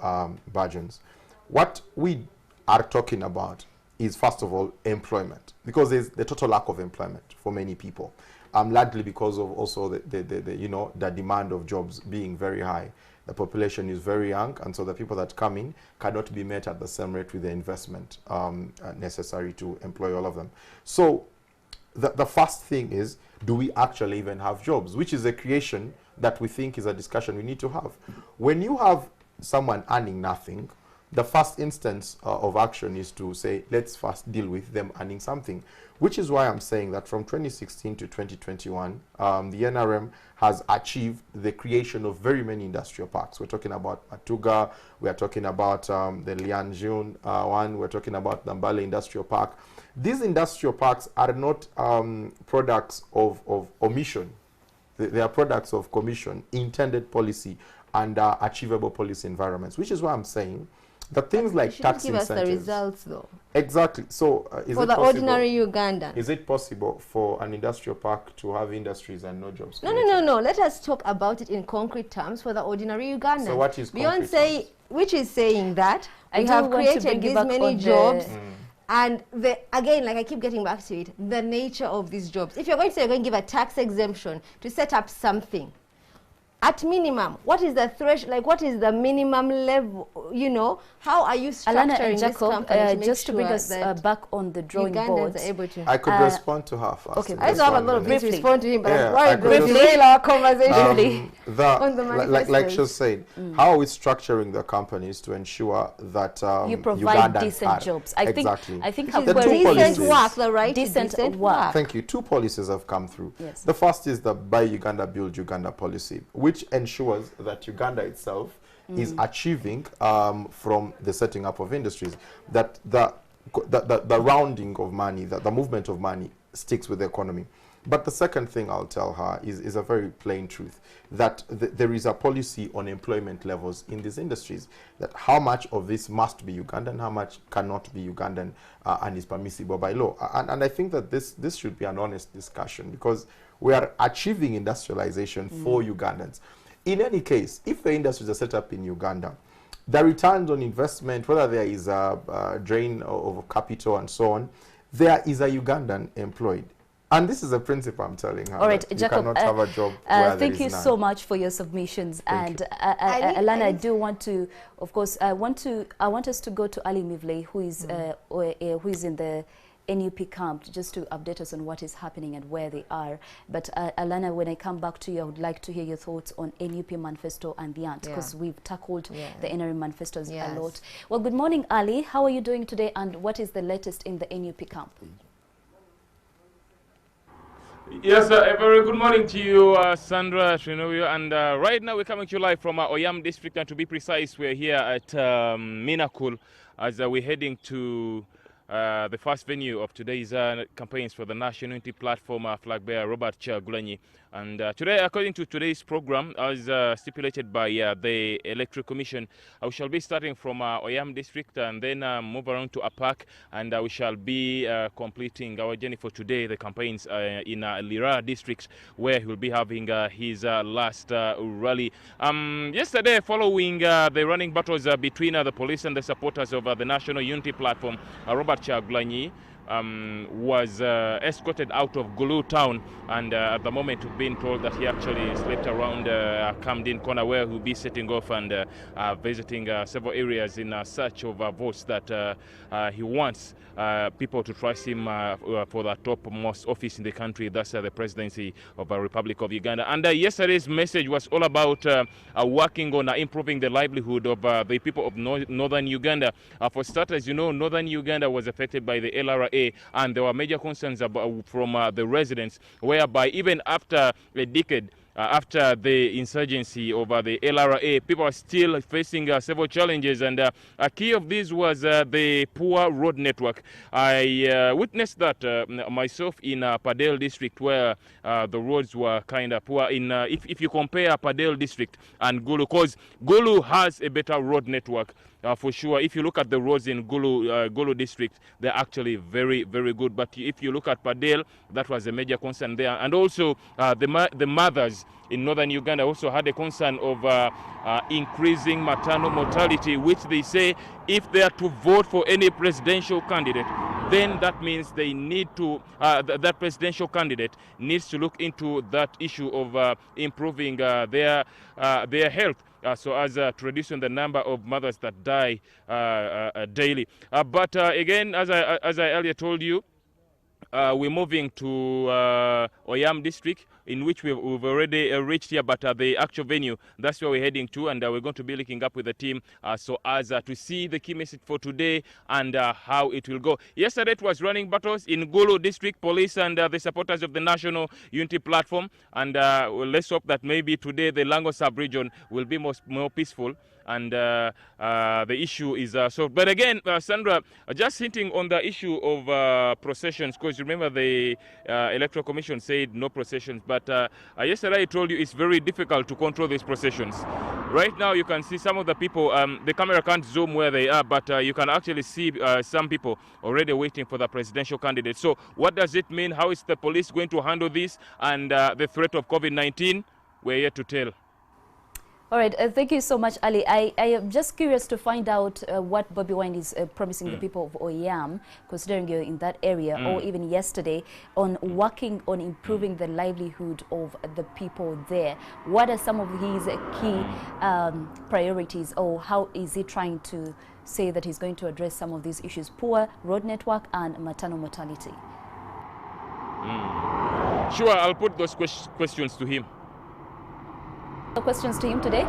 burgeons. What we are talking about is, first of all, employment, because there's the total lack of employment for many people, largely because of also the demand of jobs being very high. The population is very young, and so the people that come in cannot be met at the same rate with the investment necessary to employ all of them. So the first thing is, do we actually even have jobs, which is a creation that we think is a discussion we need to have. When you have someone earning nothing, the first instance of action is to say, let's first deal with them earning something, which is why I'm saying that from 2016 to 2021, the NRM has achieved the creation of very many industrial parks. We're talking about Matuga, we're talking about the Lianjun one, we're talking about the Mbale Industrial Park. These industrial parks are not products of omission. They are products of commission, intended policy, and achievable policy environments, which is why I'm saying that things like tax incentives. Give us the results, though. Exactly. So, for the ordinary Ugandan, is it possible for an industrial park to have industries and no jobs? No. Let us talk about it in concrete terms for the ordinary Ugandan. So, what is concrete terms? Which is saying that we have created these many jobs. And again, like I keep getting back to it, the nature of these jobs. If you're going to say you're going to give a tax exemption to set up something, at minimum, what is the threshold, like what is the minimum level, how are you structuring this company to make just to bring us back on the drawing board. I could respond to her first. Okay, I have a lot of things to respond to him, but I'm worried to derail our conversation. On the like she said, how are we structuring the companies to ensure that you provide Ugandans decent jobs? I think the decent work, the right decent work. Thank you. 2 policies have come through. Yes. The first is the Buy Uganda, Build Uganda policy, which ensures that Uganda itself is achieving from the setting up of industries that the rounding of money, that the movement of money sticks with the economy. But the second thing I'll tell her is a very plain truth, that there is a policy on employment levels in these industries, that how much of this must be Ugandan, how much cannot be Ugandan, and is permissible by law. And I think that this should be an honest discussion, because we are achieving industrialization for Ugandans. In any case, if the industries are set up in Uganda, the returns on investment, whether there is a drain of capital and so on, there is a Ugandan employed. And this is a principle I'm telling her. All right, you Jacob, cannot have a job where thank there you is so none. much for your submissions. Thank And Allana, I do want to, of course, I want us to go to Ali Mivley, who is in the NUP camp, just to update us on what is happening and where they are. But Allana, when I come back to you, I would like to hear your thoughts on NUP Manifesto and the ANT, because we've tackled the Nra Manifestos a lot. Well, good morning, Ali. How are you doing today, and what is the latest in the NUP camp? Yes, a very good morning to you, Sandra, Shinoyo, and right now we're coming to you live from Oyam district, and to be precise, we're here at Minakul as we're heading to the first venue of today's campaigns for the National Unity Platform flag bearer Robert Chagulanyi. And today, according to today's program, as stipulated by the Electoral Commission, we shall be starting from Oyam district and then move around to Apak, and we shall be completing our journey for today, the campaigns in Nra district, where he will be having his last rally. Yesterday, following the running battles between the police and the supporters of the National Unity Platform, Robert Chagulanyi was escorted out of Gulu town, and at the moment we've been told that he actually slept around Camden Corner, where he'll be setting off and visiting several areas in search of votes that he wants people to trust him for the topmost office in the country, that's the presidency of the Republic of Uganda. And yesterday's message was all about working on improving the livelihood of the people of northern Uganda. For starters, you know, northern Uganda was affected by the LRA, and there were major concerns from the residents, whereby even after a decade, after the insurgency over the LRA, people are still facing several challenges, and a key of these was the poor road network. I witnessed that myself in Padel district, where the roads were kind of poor. If you compare Padel district and Gulu, because Gulu has a better road network. For sure, if you look at the roads in Gulu district, they're actually very, very good. But if you look at Padel, that was a major concern there. And also, the mothers in northern Uganda also had a concern of increasing maternal mortality, which they say if they are to vote for any presidential candidate, then that means they need to, that presidential candidate needs to look into that issue of improving their health. So as to reduce the number of mothers that die daily. But again, as I earlier told you, we're moving to Oyam district, in which we've already reached here, but the actual venue, that's where we're heading to, and we're going to be linking up with the team so as to see the key message for today and how it will go. Yesterday it was running battles in Gulu district, police and the supporters of the National Unity Platform, and let's hope that maybe today the Lango sub-region will be more peaceful, and the issue is solved. But again, Sandra, just hinting on the issue of processions, because remember the Electoral Commission said no processions, but yesterday I told you it's very difficult to control these processions. Right now you can see some of the people, the camera can't zoom where they are, but you can actually see some people already waiting for the presidential candidate. So what does it mean? How is the police going to handle this? And the threat of COVID-19, we're yet to tell. All right, thank you so much, Ali. I am just curious to find out what Bobby Wine is promising the people of Oyam, considering you're in that area, or even yesterday, on working on improving the livelihood of the people there. What are some of his key priorities, or how is he trying to say that he's going to address some of these issues? Poor road network and maternal mortality. Sure, I'll put those questions to him. Questions to him today.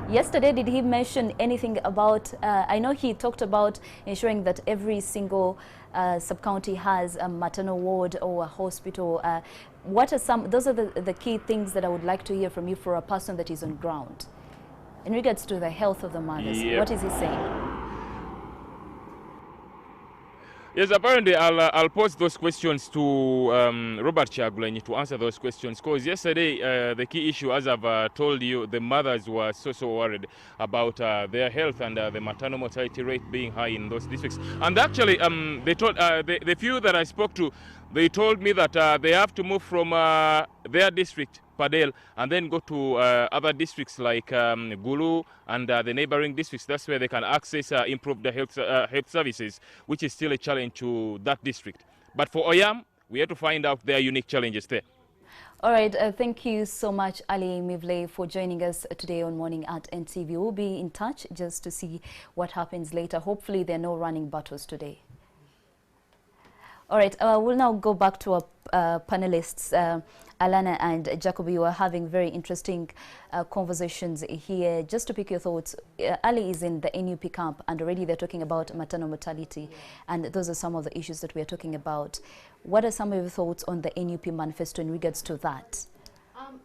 Yesterday, did he mention anything about, I know he talked about ensuring that every single sub-county has a maternal ward or a hospital. What are some, those are the key things that I would like to hear from you for a person that is on ground. In regards to the health of the mothers, what is he saying? Yes, apparently I'll pose those questions to Robert Chagulanyi to answer those questions, because yesterday the key issue, as I've told you, the mothers were so worried about their health and the maternal mortality rate being high in those districts. And actually, they told the few that I spoke to, they told me that they have to move from their district, Padel, and then go to other districts like Gulu and the neighboring districts. That's where they can access improved health services, which is still a challenge to that district. But for Oyam, we have to find out their unique challenges there. All right, thank you so much, Ali Mivle, for joining us today on Morning at NTV. We'll be in touch just to see what happens later. Hopefully, there are no running battles today. All right, we'll now go back to our panelists. Allana and Jacob, you are having very interesting conversations here. Just to pick your thoughts, Ali is in the NUP camp, and already they're talking about maternal mortality, and those are some of the issues that we are talking about. What are some of your thoughts on the NUP manifesto in regards to that?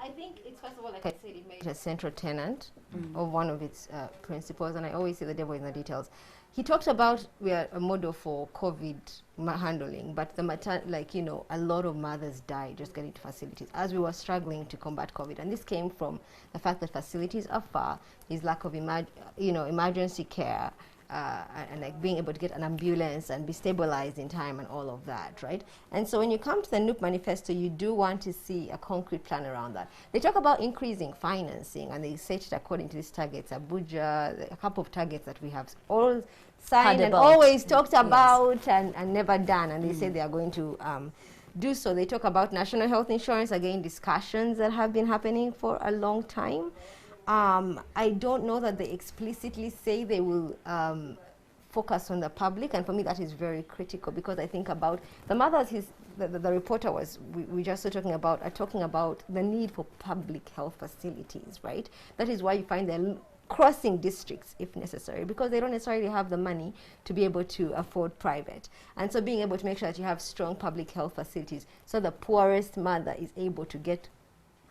I think it's, first of all, like I said, it made a central tenet of one of its principles, and I always say the devil in the details. He talked about we are a model for COVID handling, but a lot of mothers died just getting to facilities as we were struggling to combat COVID, and this came from the fact that facilities are far, his lack of emergency care, and like being able to get an ambulance and be stabilized in time and all of that, right? And so when you come to the NUP manifesto, you do want to see a concrete plan around that. They talk about increasing financing, and they set it according to these targets. Abuja, a couple of targets that we have all signed and always talked about and never done, and they say they are going to do so. They talk about national health insurance, again, discussions that have been happening for a long time. I don't know that they explicitly say they will focus on the public, and for me that is very critical, because I think about the mothers the reporter we just were talking about, are talking about the need for public health facilities, right? That is why you find they're crossing districts if necessary, because they don't necessarily have the money to be able to afford private. And so being able to make sure that you have strong public health facilities so the poorest mother is able to get,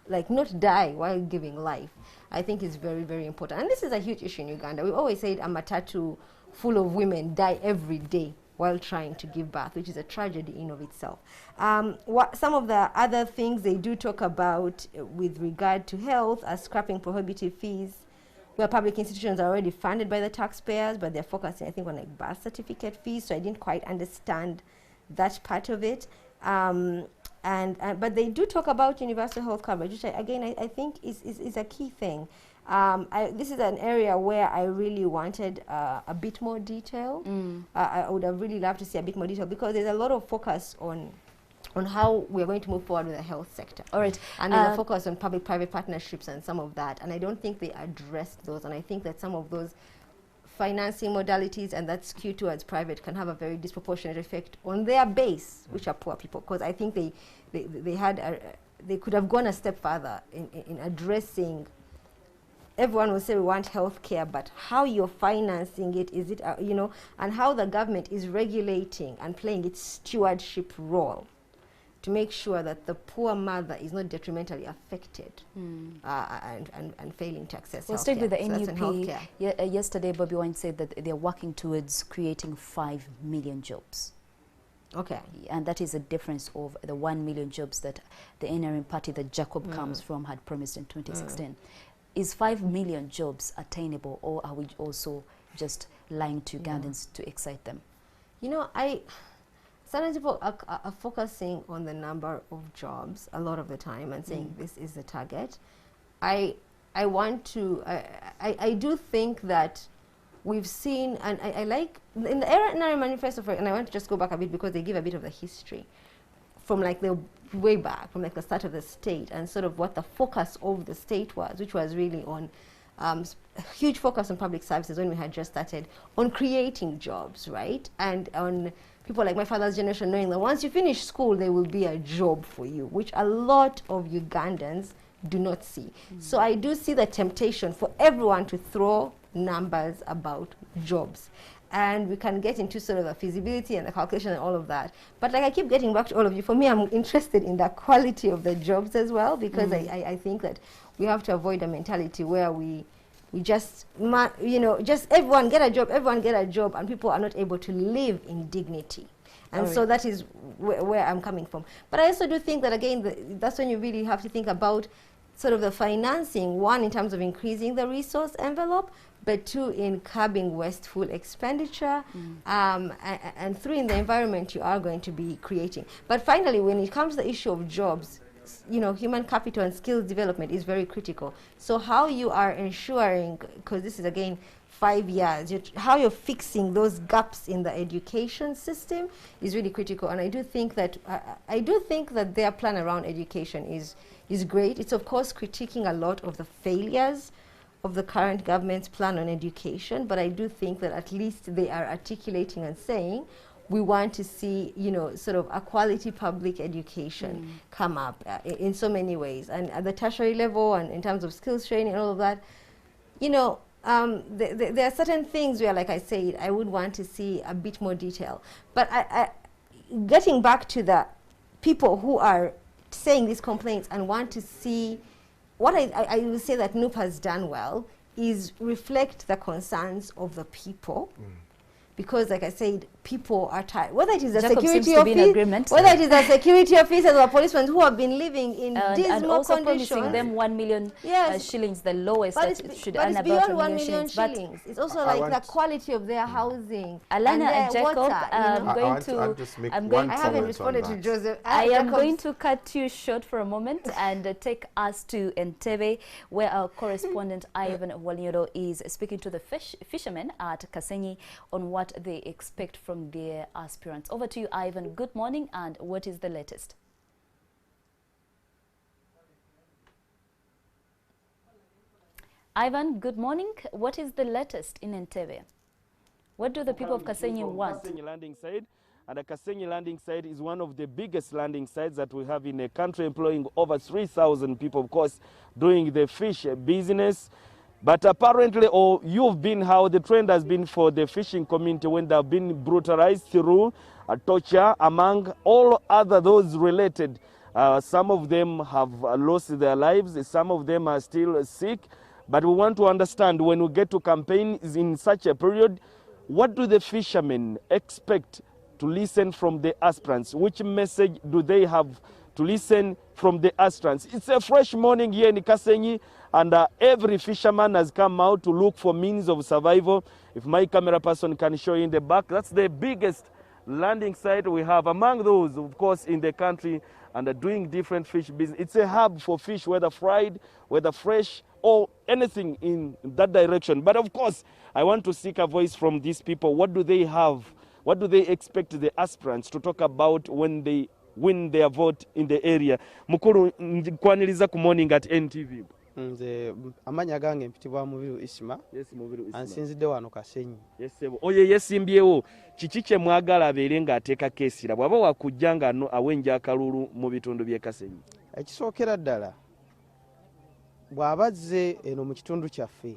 like, not die while giving life, I think is very, very important. And this is a huge issue in Uganda. We always said a matatu full of women die every day while trying to give birth, which is a tragedy in of itself. Some of the other things they do talk about with regard to health are scrapping prohibitive fees, where public institutions are already funded by the taxpayers, but they're focusing, I think, on like birth certificate fees, so I didn't quite understand that part of it. But they do talk about universal health coverage, which I think is a key thing. This is an area where I really wanted a bit more detail. I would have really loved to see a bit more detail, because there's a lot of focus on how we're going to move forward with the health sector. All right. And there's a focus on public-private partnerships and some of that, and I don't think they addressed those, and I think that some of those financing modalities and that skew towards private can have a very disproportionate effect on their base, which are poor people, because I think they could have gone a step further in addressing. Everyone will say we want health care, but how you're financing it, is it, and how the government is regulating and playing its stewardship role to make sure that the poor mother is not detrimentally affected and failing to access health care. We'll stick with the NUP. Yesterday, Bobby Wine said that they're working towards creating 5 million jobs. Okay. And that is a difference of the 1 million jobs that the NRM party that Jacob comes from had promised in 2016. Is 5 million jobs attainable, or are we also just lying to Ugandans to excite them? Sometimes people are focusing on the number of jobs a lot of the time and saying this is the target. I do think that we've seen, and I like, in the Nra Manifesto, and I want to just go back a bit because they give a bit of the history from like the way back, from like the start of the state, and sort of what the focus of the state was, which was really on huge focus on public services when we had just started on creating jobs, right? And on people like my father's generation knowing that once you finish school, there will be a job for you, which a lot of Ugandans do not see. So I do see the temptation for everyone to throw numbers about jobs. And we can get into sort of the feasibility and the calculation and all of that. But like I keep getting back to all of you, for me, I'm interested in the quality of the jobs as well, because I think that we have to avoid a mentality where we just, just everyone get a job, and people are not able to live in dignity. And so that is where I'm coming from. But I also do think that, again, that's when you really have to think about sort of the financing, one, in terms of increasing the resource envelope, but two, in curbing wasteful expenditure, and three, in the environment you are going to be creating. But finally, when it comes to the issue of jobs, you know, human capital and skills development is very critical. So how you are ensuring, because this is, again, 5 years, how you're fixing those gaps in the education system is really critical. And I do think that their plan around education is great. It's, of course, critiquing a lot of the failures of the current government's plan on education, but I do think that at least they are articulating and saying, we want to see, you know, sort of a quality public education come up in so many ways. And at the tertiary level, and in terms of skills training and all of that, you know, there are certain things where, like I said, I would want to see a bit more detail. But getting back to the people who are saying these complaints and want to see, what I will say that NUP has done well is reflect the concerns of the people. Because, like I said, people are tired. Whether it is the security officers or policemen who have been living in dismal and also conditions. promising them 1 million shillings, the lowest but that should but earn it's about beyond 1 million shillings. It's also like the quality of their housing. Allana and Jacob, water, I haven't responded to Joseph. I am going to cut you short for a moment and take us to NTV, where our correspondent Ivan Walnyoro is speaking to the fishermen at Kasenyi on what they expect from their aspirants. Over to you, Ivan. Good morning, and what is the latest? Ivan, good morning. What is the latest in NTV? What do the people of Kasenyi want? Kasenyi landing site, and the Kasenyi landing site is one of the biggest landing sites that we have in a country, employing over 3,000 people, of course, doing the fish business. But apparently, or you've been how the trend has been for the fishing community when they've been brutalized through torture, among all other those related. Some of them have lost their lives, some of them are still sick. But we want to understand, when we get to campaigns in such a period, what do the fishermen expect to listen from the aspirants? Which message do they have to listen from the aspirants? It's a fresh morning here in Kasenyi, and every fisherman has come out to look for means of survival. If my camera person can show you in the back, that's the biggest landing site we have among those, of course, in the country, and doing different fish business. It's a hub for fish, whether fried, whether fresh, or anything in that direction. But of course, I want to seek a voice from these people. What do they have? What do they expect the aspirants to talk about when they win their vote in the area? Mukuru kwaniriza ku morning at NTV. Nze amanya gange mpitibwa Mubiru Isma. Yes, Mubiru Isma. Ansinzidde wano Kasenyi. Yes, sebo. Oye yesimbyewo kiki kye mwagala abeere ng'ateeka keesira bw'aba wakujja nga awenja akalulu mu bitundu by'e Kasenyi? Ekisookera ddala bw'abazze eno mu kitundu kyaffe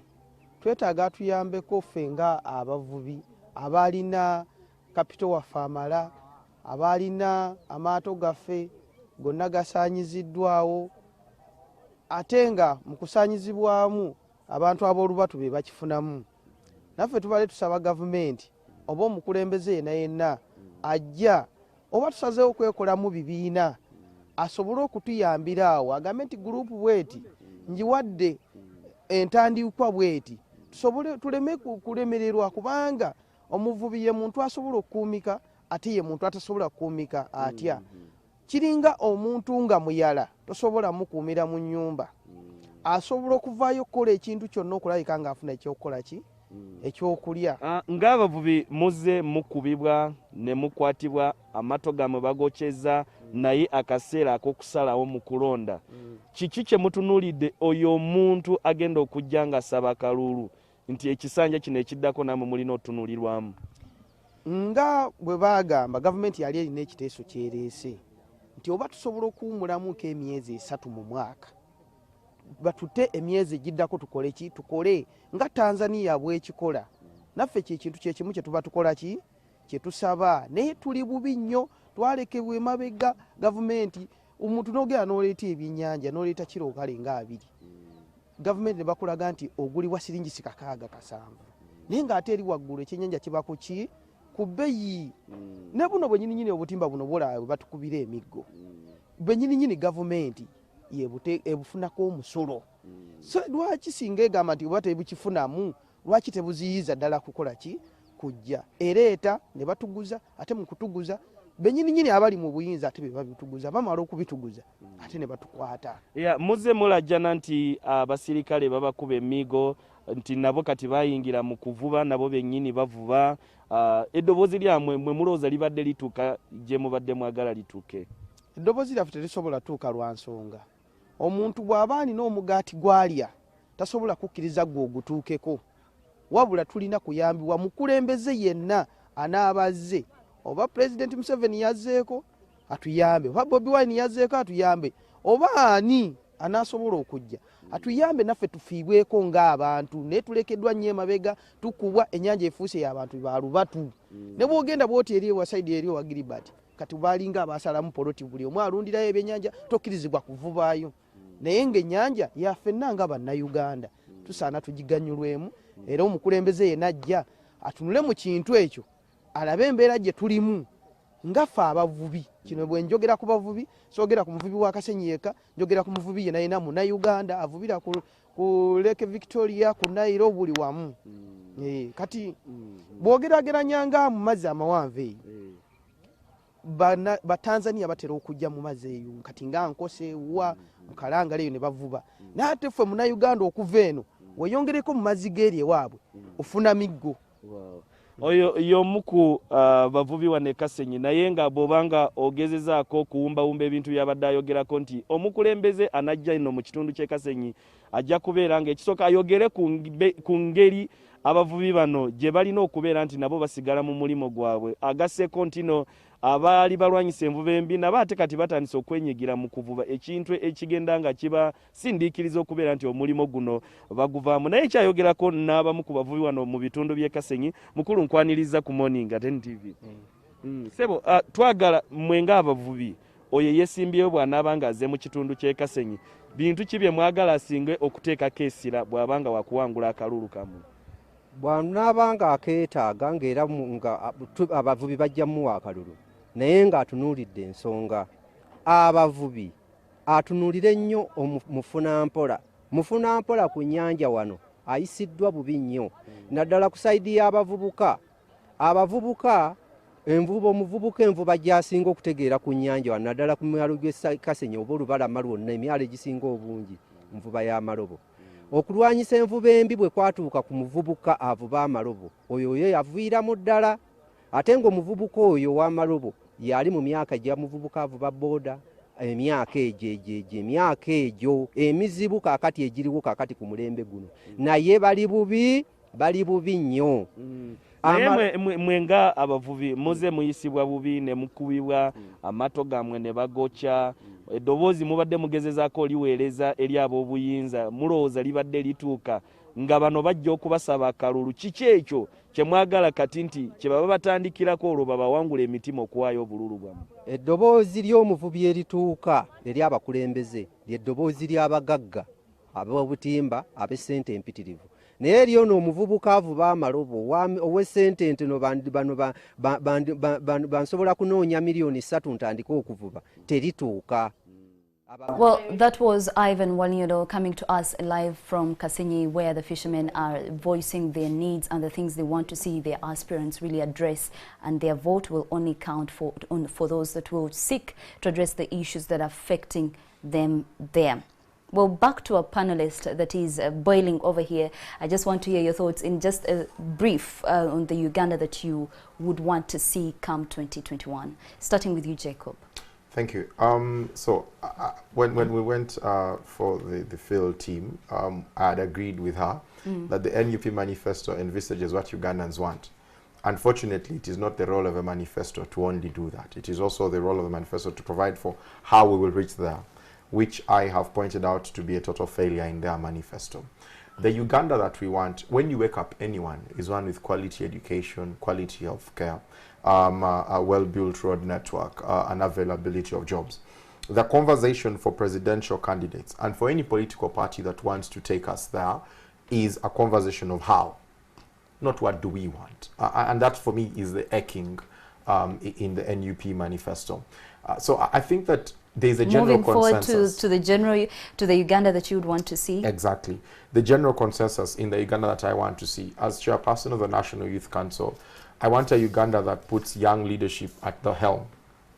twetaaga atuyambeko ffe nga abavubi abalina kapito waffe amala, abalina amaato gaffe gonna gasaanyiziddwawo, ate nga mu kusaanyizibwamu abantu ab'olubatu be bakifunamu. Naffe tubale tusaba gavumenti oba omukulembeze yenna yenna ajja oba tusazeewo okwekolamu bibiina asobole okutuyambira awo, agambe nti gurupu bweti njiwadde entandikwa bweti, tusobole tuleme kulemererwa, kubanga omuvubi ye muntu asobola okukuumika ate ye muntu atasobola kukuumika atya. Kiringa omuntu nga muyala tosobola mukuumira mu nnyumba, asobola okuvaayo okukola ekintu kyonna okulabika ng'afuna ekyokukola ki ekyokulya. Ng'abavubi muzze mukubibwa ne mukwatibwa, amato gammwe bagokyeza, naye akaseera ak'okusalawo mu kulonda. Kiki kye mutunuulidde oyo omuntu agenda okujja ng'asaba kalulu nti ekisanja kino ekiddako namwe mulina otunuulirwamu? Nga bwe bagamba gavumenti yali erina ekiteeso kyereese nti oba tusobola okuwumulamu emyezi 3 mu mwaka, batute emyezi egiddako tukole ki? Tukole nga Tanzania bw'ekikola. Naffe kintu kyekimu kye tuba tukola ki? Kye tusaba. Naye tuli bubi nnyo, twalekebwa emabega gavumenti. Omuntu n'ogera n'oleeta ebyennyanja n'oleeta kiro kale nga 2, gavumenti ne bakulaga nti ogulibwa siringi 670, naye ng'ate eri waggulu ekyennyanja kibako ki? ku bbeeyi ne buno bwennyininyini obutimba buno bulaawe batukubira emiggo bwennyininyini gavumenti ebufunako omusolo so lwaki singa egamba nti oba tebukifunamu lwaki tebuziyiza ddala kukola ki kujja ereeta ne batuguza ate mu kutuguza bennyininyini abali mu buyinza ate be babituguza bamala okubituguza ate ne batukwata muze mulajjana nti abasirikale babakuba emigo nti nabo kati bayingira mu kuvuba nabo bennyini bavuba eddoboozi lyamwe mwe mulowooza libadde lituuka gye mubadde mwagala lituuke eddoboozi lyaffe terisobola tuuka lwa nsonga omuntu bw'aba alina omugaati gwalya tasobola kukkiriza gwe ogutuukeko wabula tulina kuyambibwa mukulembeze yenna anaabazze oba President Museveni yazzeeko atuyambe oba Bobi Wine yazzeeko atuyambe oba ani anasobola okujja atuyambe naffe tufiibweko ng'abantu naye tulekeddwa nnyo emabega tukubwa ennyanja efuuse y'abantu balubatu ne bw'ogenda bw'oti eri ewasaidi eri owa Gilbert kati balinga abasalamu poloti buli omu alundirayo ebyennyanja tokkirizibwa kuvubaayo naye ng'ennyanja yaffenna nga bannayuganda tusaana tugiganyulwemu era omukulembeze ye najja atunule mu kintu ekyo alabe embeera gye tulimu ngaffe abavubi kino bwe njogera ku bavubi soogera ku muvubi wa Kasenyi yekka njogera ku muvubi yena yena munnayuganda avubira ku Lake Victoria ku Nairo buli wamu kati bwogerageranyanga mu mazzi amawanvu eyo Batanzania batera okujja mu mazzi eyo kati nga Nkose wa Mukalangala eyo ne bavuba naye ate ffe munnayuganda okuva eno weyongereko mu mazzi g'eri ewaabwe ofuna miggo oyo y'omuku bavubi wane Kasenyi naye nga bw'obanga ogezezaako okuwumbawumba ebintu byabadde ayogerako nti omukulembeze anajja ino mu kitundu ky'e Kasenyi ajja kubeera ng'ekisooka ayogere ku ngeri abavubi bano gye balina okubeera nti nabo basigala mu mulimo gwabwe agasseeko ntino abaali balwanyisa envuba embi nabo ate kati batandise okwenyigira mu kuvuba ekintu ekigenda nga kiba sindiikiriza okubeera nti omulimo guno baguvaamu naye ekyayogerako n'abamu ku bavubi wano mu bitundu by'e Kasenyi mukulu nkwaniriza ku Morning at NTV sebo twagala mwe ng'abavubi oyo yeesimbyeyo bw'anaaba nga aze mu kitundu ky'e Kasenyi bintu ki bye mwagala asinge okuteekako essira bw'abanga wakuwangula akalulu kamu bw'anaaba nga akeetaaga ng'era nga abavubi bajjamuwa akalulu naye ng'atunuulidde ensonga abavubi atunuulire nnyo mufunampola ku nnyanja wano ayisiddwa bubi nnyo naddala ku sayidi y'abavubuka omuvubuka envuba gy'asinga okutegeera ku nnyanja wano naddala ku mwalo gw'e Kasenyi oba olubalama lwonna emyalo egisinga obungi nvuba y'amalobo okulwanyisa envuba embi bwe kwatuuka ku muvubuka avuba amalobo oyo yaviiramu ddala ate ng'omuvubuka oyo w'amalobo yali mu myaka gya muvubuka avuba booda emyaka egyo emizibu kaakati egiriwo kaakati ku mulembe guno naye bali bubi nnyo naye mwe nga abavubi muze muyisibwa bubi ne mukubibwa amato gammwe ne bagokya eddoboozi mubadde mugezezaako liweereza eri ab'obuyinza mulowooza libadde lituuka nga bano bajja okubasaba akalulu kiki ekyo kye mwagala kati nti kye baba batandikirako olwo babawangula emitima okuwaayo obululu bwammwe eddoboozi ly'omuvubi erituuka eri abakulembeze ly'eddoboozi ly'abagagga ab'obutimba ab'essente empitirivu naye eri ono omuvubuka avuba amalobo ow'essente ntono bano bansobola kunoonya $3 million ntandika okuvuba terituuka. Well, that was Ivan Waliodo coming to us live from Kasenyi, where the fishermen are voicing their needs and the things they want to see their aspirants really address, and their vote will only count for those that will seek to address the issues that are affecting them there. Well, back to our panelist that is boiling over here. I just want to hear your thoughts in just a brief on the Uganda that you would want to see come 2021. Starting with you, Jacob. Thank you. When we went for the field team, I had agreed with her that the NUP manifesto envisages what Ugandans want. Unfortunately, it is not the role of a manifesto to only do that. It is also the role of a manifesto to provide for how we will reach there, which I have pointed out to be a total failure in their manifesto. The Uganda that we want, when you wake up anyone, is one with quality education, quality health care, a well-built road network, and availability of jobs. The conversation for presidential candidates and for any political party that wants to take us there is a conversation of how. not what do we want. And that for me is the echoing in the NUP manifesto. So I think that there's a general consensus. Moving forward to the Uganda that you would want to see. Exactly. The general consensus in the Uganda that I want to see. As chairperson of the National Youth Council, I want a Uganda that puts young leadership at the helm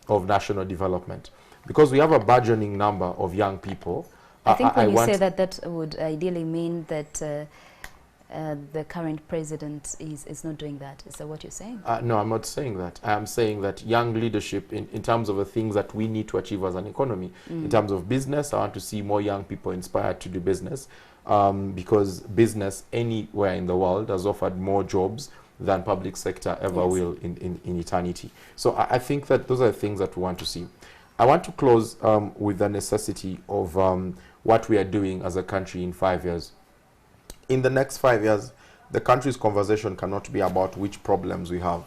of national development. Because we have a burgeoning number of young people. I think when you say that, that would ideally mean that the current president is not doing that. Is that what you're saying? No, I'm not saying that. I am saying that young leadership in terms of the things that we need to achieve as an economy. In terms of business, I want to see more young people inspired to do business because business anywhere in the world has offered more jobs than public sector ever will in eternity. So I think that those are the things that we want to see. I want to close with the necessity of what we are doing as a country in 5 years. In the next 5 years, the country's conversation cannot be about which problems we have,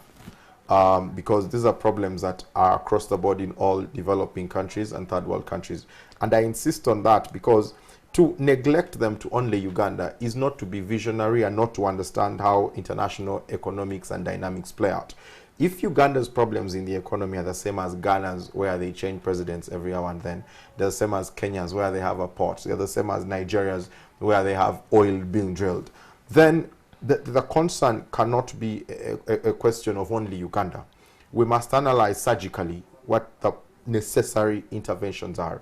because these are problems that are across the board in all developing countries and third world countries. And I insist on that because to neglect them to only Uganda is not to be visionary and not to understand how international economics and dynamics play out. If Uganda's problems in the economy are the same as Ghana's, where they change presidents every now and then, they're the same as Kenya's, where they have a port, they're the same as Nigeria's, where they have oil being drilled, then the concern cannot be a question of only Uganda. We must analyze surgically what the necessary interventions are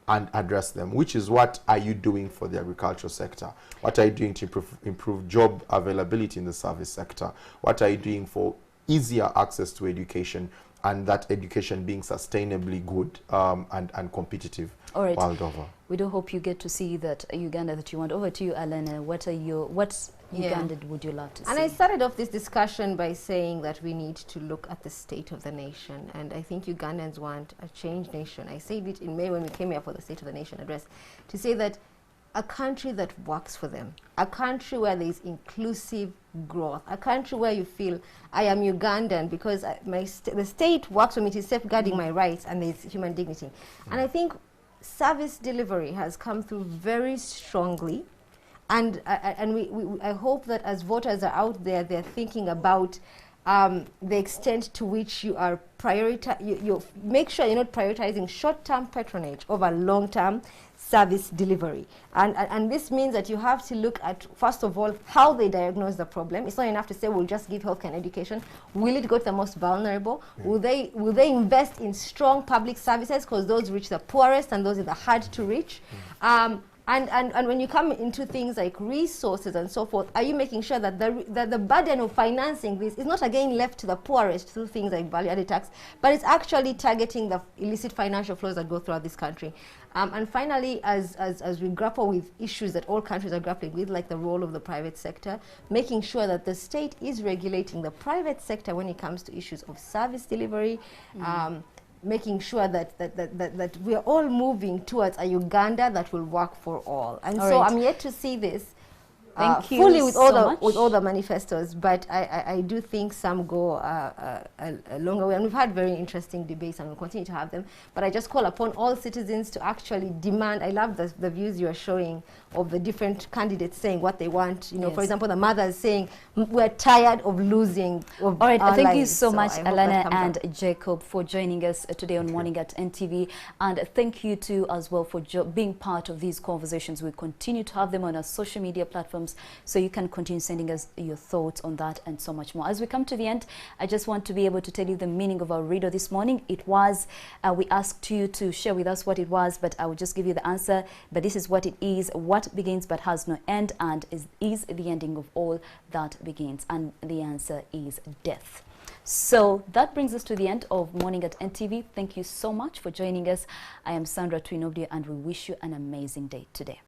and address them, which is what are you doing for the agricultural sector? What are you doing to improve job availability in the service sector? What are you doing for easier access to education, and that education being sustainably good and competitive world over? We do hope you get to see that Uganda that you want. Over to you, Allana. What Uganda would you love to see? And I started off this discussion by saying that we need to look at the state of the nation. And I think Ugandans want a changed nation. I said it in May when we came here for the State of the Nation address, to say that a country that works for them, a country where there is inclusive growth, a country where you feel, I am Ugandan because the state works for me, it is safeguarding my rights, and there is human dignity. And I think service delivery has come through very strongly. And I hope that as voters are out there, they're thinking about the extent to which you are you make sure you're not prioritizing short-term patronage over long-term service delivery. And this means that you have to look at, first of all, how they diagnose the problem. It's not enough to say we'll just give healthcare and education. Will it go to the most vulnerable? Will they invest in strong public services, because those reach the poorest and those are the hard to reach? And when you come into things like resources and so forth, are you making sure that the burden of financing this is not again left to the poorest through things like value-added tax, but it's actually targeting the illicit financial flows that go throughout this country? And finally, as we grapple with issues that all countries are grappling with, like the role of the private sector, making sure that the state is regulating the private sector when it comes to issues of service delivery, making sure that we are all moving towards a Uganda that will work for all. And so I'm yet to see this fully with all the manifestos, but I do think some go a longer way. And we've had very interesting debates and we'll continue to have them. But I just call upon all citizens to actually demand. I love the views you are showing of the different candidates saying what they want. You know, for example, the mothers saying, we're tired of losing. All right, thank you so much, Allana and Jacob, for joining us today on Morning at NTV. And thank you too as well for being part of these conversations. We continue to have them on our social media platforms, so you can continue sending us your thoughts on that and so much more. As we come to the end, I just want to be able to tell you the meaning of our riddle this morning. It was, we asked you to share with us what it was, but I will just give you the answer. But this is what it is: what begins but has no end, and is the ending of all that begins. And the answer is death. So that brings us to the end of Morning at NTV. Thank you so much for joining us. I am Sandra Twinobdia, and we wish you an amazing day today.